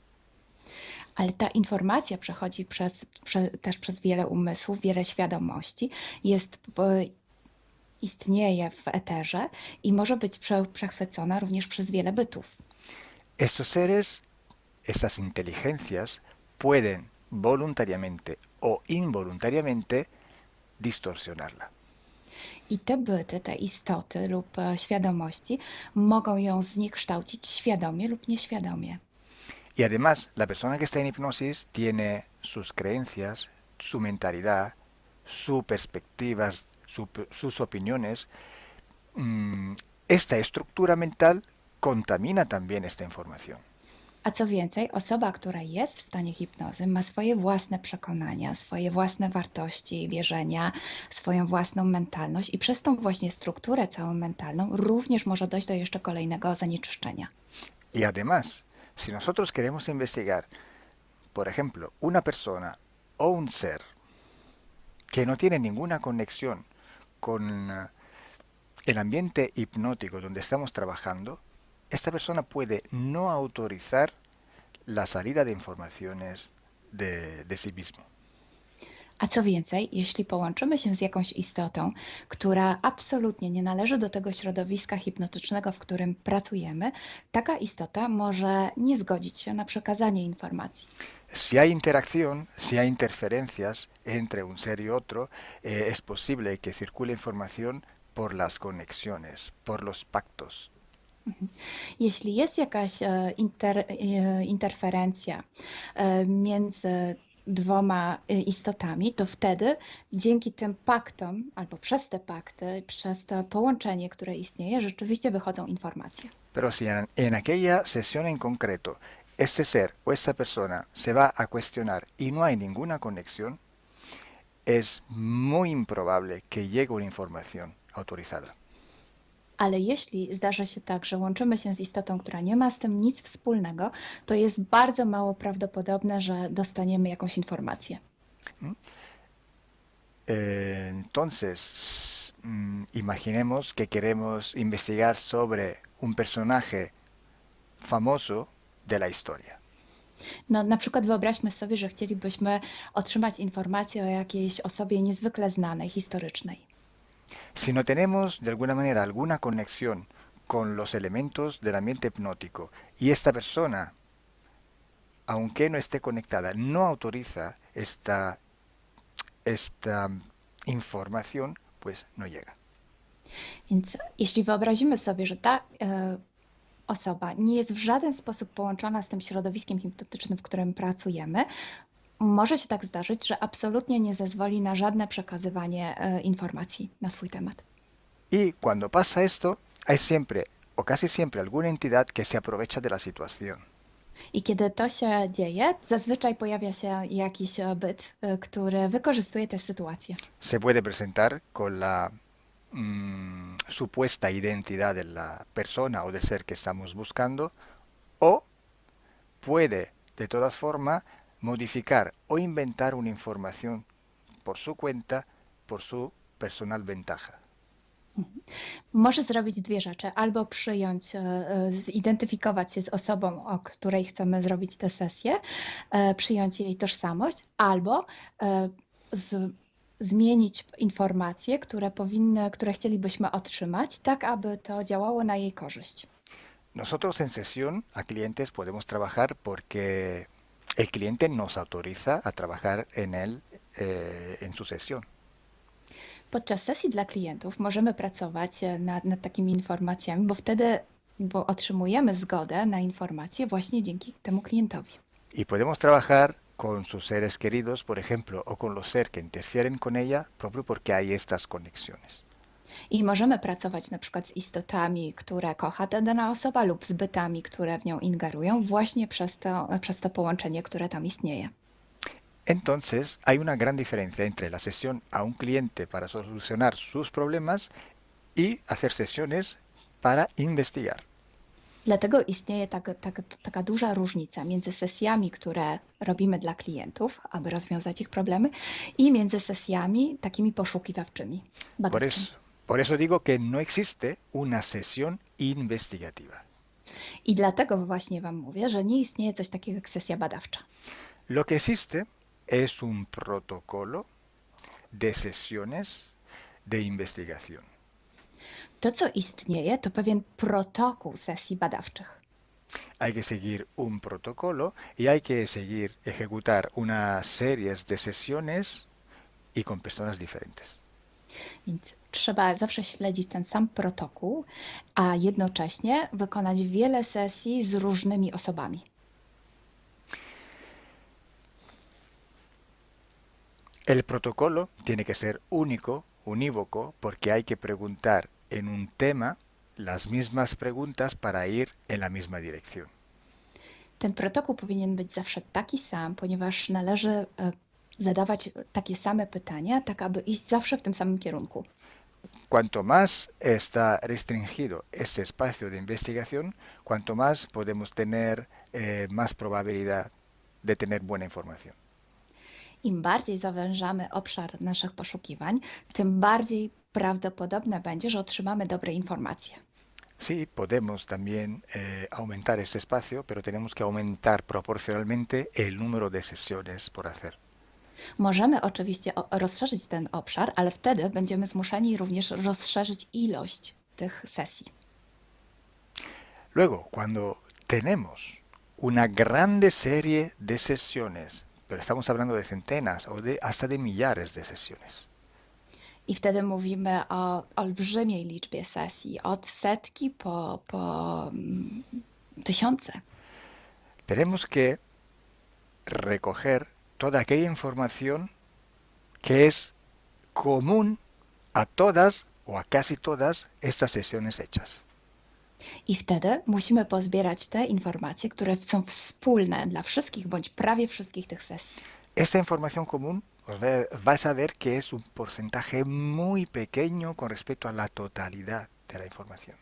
Ale ta informacja przechodzi też przez wiele umysłów, wiele świadomości, istnieje w eterze i może być przechwycona również przez wiele bytów. Estos seres, estas inteligencias, pueden voluntariamente o involuntariamente distorsionarla. I te byty, te istoty lub świadomości mogą ją zniekształcić świadomie lub nieświadomie. Y además, la persona que está en hipnosis tiene sus creencias, su mentalidad, sus perspectivas, sus opiniones. Esta estructura mental contamina también esta información. A co więcej, osoba, która jest w stanie hipnozy, ma swoje własne przekonania, swoje własne wartości, wierzenia, swoją własną mentalność i przez tą właśnie strukturę całą mentalną również może dojść do jeszcze kolejnego zanieczyszczenia. Y además, si nosotros queremos investigar, por ejemplo, una persona o un ser que no tiene ninguna conexión con el ambiente hipnótico donde estamos trabajando, esta persona puede no autorizar la salida de informaciones de sí mismo. A co więcej, jeśli połączymy się z jakąś istotą, która absolutnie nie należy do tego środowiska hipnotycznego, w którym pracujemy, taka istota może nie zgodzić się na przekazanie informacji. Si hay interacción, si hay interferencias entre un ser y otro, es posible que circule información por las conexiones, por los pactos. Jeśli jest jakaś interferencja między dwoma istotami, to wtedy dzięki tym paktom, albo przez te pakty, przez to połączenie, które istnieje, rzeczywiście wychodzą informacje. Pero si en aquella sesión en concreto ese ser o esa persona se va a cuestionar y no hay ninguna conexión, es muy improbable que llegue una información autorizada. Ale jeśli zdarza się tak, że łączymy się z istotą, która nie ma z tym nic wspólnego, to jest bardzo mało prawdopodobne, że dostaniemy jakąś informację. Entonces, imaginemos que queremos investigar sobre un personaje famoso de la historia. No, na przykład wyobraźmy sobie, że chcielibyśmy otrzymać informację o jakiejś osobie niezwykle znanej, historycznej. Si no tenemos de alguna manera alguna conexión con los elementos del ambiente hipnótico y esta persona, aunque no esté conectada, no autoriza esta información, pues no llega. Więc jeśli wyobrazimy sobie, że ta osoba nie jest w żaden sposób połączona z tym środowiskiem hipnotycznym, w którym pracujemy, może się tak zdarzyć, że absolutnie nie zezwoli na żadne przekazywanie informacji na swój temat. Y cuando pasa esto, hay siempre o casi siempre alguna entidad que se aprovecha de la situación. I kiedy to się dzieje, zazwyczaj pojawia się jakiś byt, który wykorzystuje tę sytuację. Se puede presentar con la supuesta identidad de la persona o del ser que estamos buscando, o puede de todas formas modificar o inventar una información por su cuenta, por su personal ventaja. Może zrobić dwie rzeczy. Albo przyjąć, zidentyfikować się z osobą, o której chcemy zrobić tę sesję, przyjąć jej tożsamość, albo zmienić informacje, które chcielibyśmy otrzymać, tak aby to działało na jej korzyść. Nosotros en sesión a clientes podemos trabajar porque el cliente nos autoriza a trabajar en él en su sesión. Podczas sesji dla klientów możemy pracować nad takimi informacjami, bo otrzymujemy zgodę na informacje właśnie dzięki temu klientowi. Y podemos trabajar con sus seres queridos, por ejemplo, o con los seres que interfieren con ella, propio porque hay estas conexiones. I możemy pracować na przykład z istotami, które kocha ta dana osoba lub z bytami, które w nią ingerują właśnie przez to połączenie, które tam istnieje. Entonces, hay una gran diferencia entre la sesión a un cliente para solucionar sus problemas y hacer sesiones para investigar. Dlatego istnieje taka duża różnica między sesjami, które robimy dla klientów, aby rozwiązać ich problemy, i między sesjami takimi poszukiwawczymi, badawczymi. Por eso digo que no existe una sesión investigativa. I dlatego właśnie Wam mówię, że nie istnieje coś takiego jak sesja badawcza. Lo que existe es un protocolo de sesiones de investigación. To, co istnieje, to pewien protokół sesji badawczych. Hay que seguir un protocolo y hay que ejecutar una serie de sesiones y con personas diferentes. Więc trzeba zawsze śledzić ten sam protokół, a jednocześnie wykonać wiele sesji z różnymi osobami. El protocolo tiene que ser único, unívoco, porque hay que preguntar en un tema las mismas preguntas para ir en la misma dirección. Ten protokół powinien być zawsze taki sam, ponieważ należy zadawać takie same pytania, tak aby iść zawsze w tym samym kierunku. Cuanto más está restringido ese espacio de investigación, cuanto más podemos tener más probabilidad de tener buena información. Im bardziej zawężamy obszar naszych poszukiwań, tym bardziej prawdopodobne będzie, że otrzymamy dobre informacje. Sí, podemos también aumentar ese espacio, pero tenemos que aumentar proporcionalmente el número de sesiones por hacer. Możemy oczywiście rozszerzyć ten obszar, ale wtedy będziemy zmuszeni również rozszerzyć ilość tych sesji. Luego, cuando tenemos una grande serie de sesiones, pero estamos hablando de centenas o hasta de millares de sesiones. I wtedy mówimy o olbrzymiej liczbie sesji, od setki po tysiące. Tenemos que recoger toda aquella información que es común a todas o a casi todas estas sesiones hechas. I wtedy musimy pozbierać te informacje, które są wspólne dla wszystkich bądź prawie wszystkich tych sesji. Esta información común vais a ver que es un porcentaje muy pequeño con respecto a la totalidad de la información.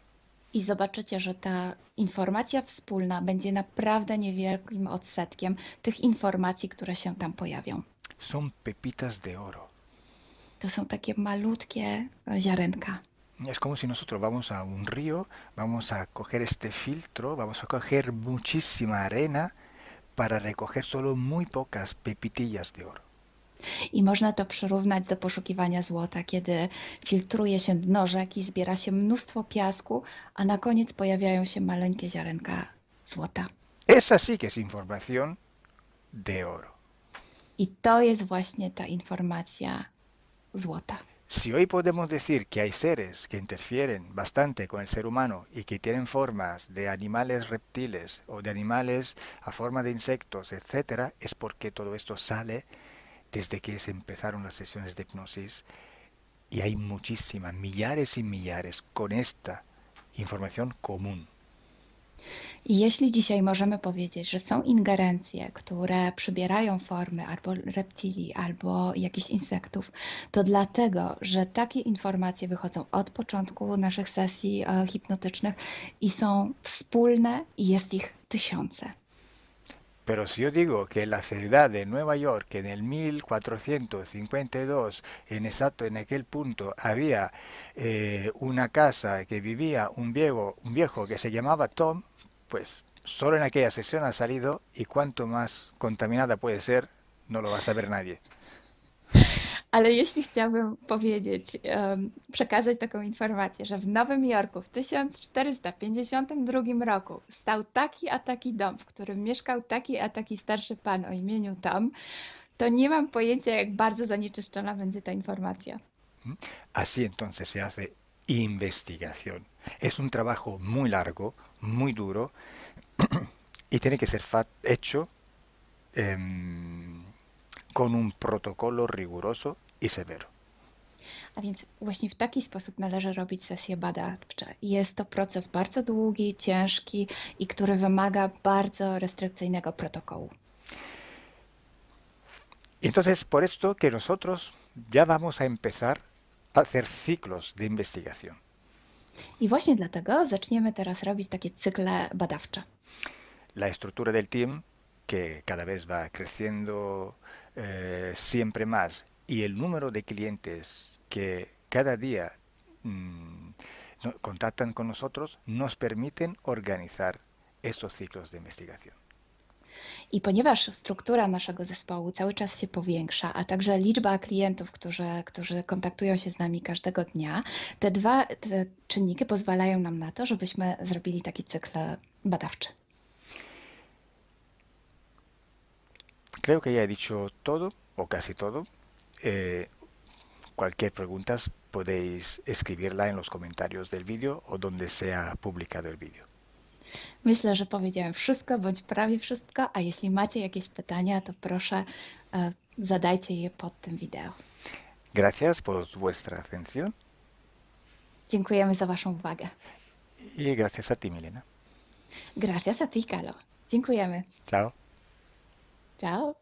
I zobaczycie, że ta informacja wspólna będzie naprawdę niewielkim odsetkiem tych informacji, które się tam pojawią. Son pepitas de oro. To są takie malutkie ziarenka. Es como si nosotros vamos a un río, vamos a coger este filtro, vamos a coger muchísima arena para recoger solo muy pocas pepitillas de oro. I można to przyrównać do poszukiwania złota, kiedy filtruje się dno rzeki, zbiera się mnóstwo piasku, a na koniec pojawiają się maleńkie ziarenka złota. Esa sí que es información de oro. I to jest właśnie ta informacja złota. Si hoy podemos decir que hay seres que interfieren bastante con el ser humano y que tienen formas de animales reptiles o de animales a forma de insectos, etc., es porque todo esto sale desde que se empezaron las sesiones de hipnosis y hay muchísimas, millares y millares con esta información común. I jeśli dzisiaj możemy powiedzieć, że są ingerencje, które przybierają formy albo reptilii, albo jakichś insektów, to dlatego, że takie informacje wychodzą od początku naszych sesji hipnotycznych i są wspólne i jest ich tysiące. Pero si yo digo que en la ciudad de Nueva York, en el 1452, en aquel punto, había una casa que vivía un viejo que se llamaba Tom, pues solo en aquella sesión ha salido y cuanto más contaminada puede ser, no lo va a saber nadie. Ale jeśli chciałabym powiedzieć, przekazać taką informację, że w Nowym Jorku w 1452 roku stał taki a taki dom, w którym mieszkał taki a taki starszy pan o imieniu Tom, to nie mam pojęcia, jak bardzo zanieczyszczona będzie ta informacja. ¿Mm? Así entonces se hace investigación. Es un trabajo muy largo, muy duro y tiene que ser hecho em, con un protocolo riguroso y severo. A więc właśnie w taki sposób należy robić sesje badawcze. Jest to proces bardzo długi, ciężki i który wymaga bardzo restrykcyjnego protokołu. Y entonces, por esto que nosotros ya vamos a empezar a hacer ciclos de investigación. I właśnie dlatego zaczniemy teraz robić takie cykle badawcze. La estructura del team, que cada vez va creciendo siempre más, y el número de clientes que cada día contactan con nosotros, nos permiten organizar estos ciclos de investigación. I ponieważ struktura naszego zespołu cały czas się powiększa, a także liczba klientów, którzy kontaktują się z nami każdego dnia, te czynniki pozwalają nam na to, żebyśmy zrobili taki cykl badawczy. Creo que ya he dicho todo, o casi todo. Cualquier pregunta podéis escribirla en los comentarios del vídeo o donde sea publicado el vídeo. Myślę, że powiedziałem wszystko, bądź prawie wszystko, a jeśli macie jakieś pytania, to proszę zadajcie je pod tym wideo. Gracias por vuestra atención. Dziękujemy za Waszą uwagę. Y gracias a ti, Milena. Gracias a ti, Calo. Dziękujemy. Chao. Ciao.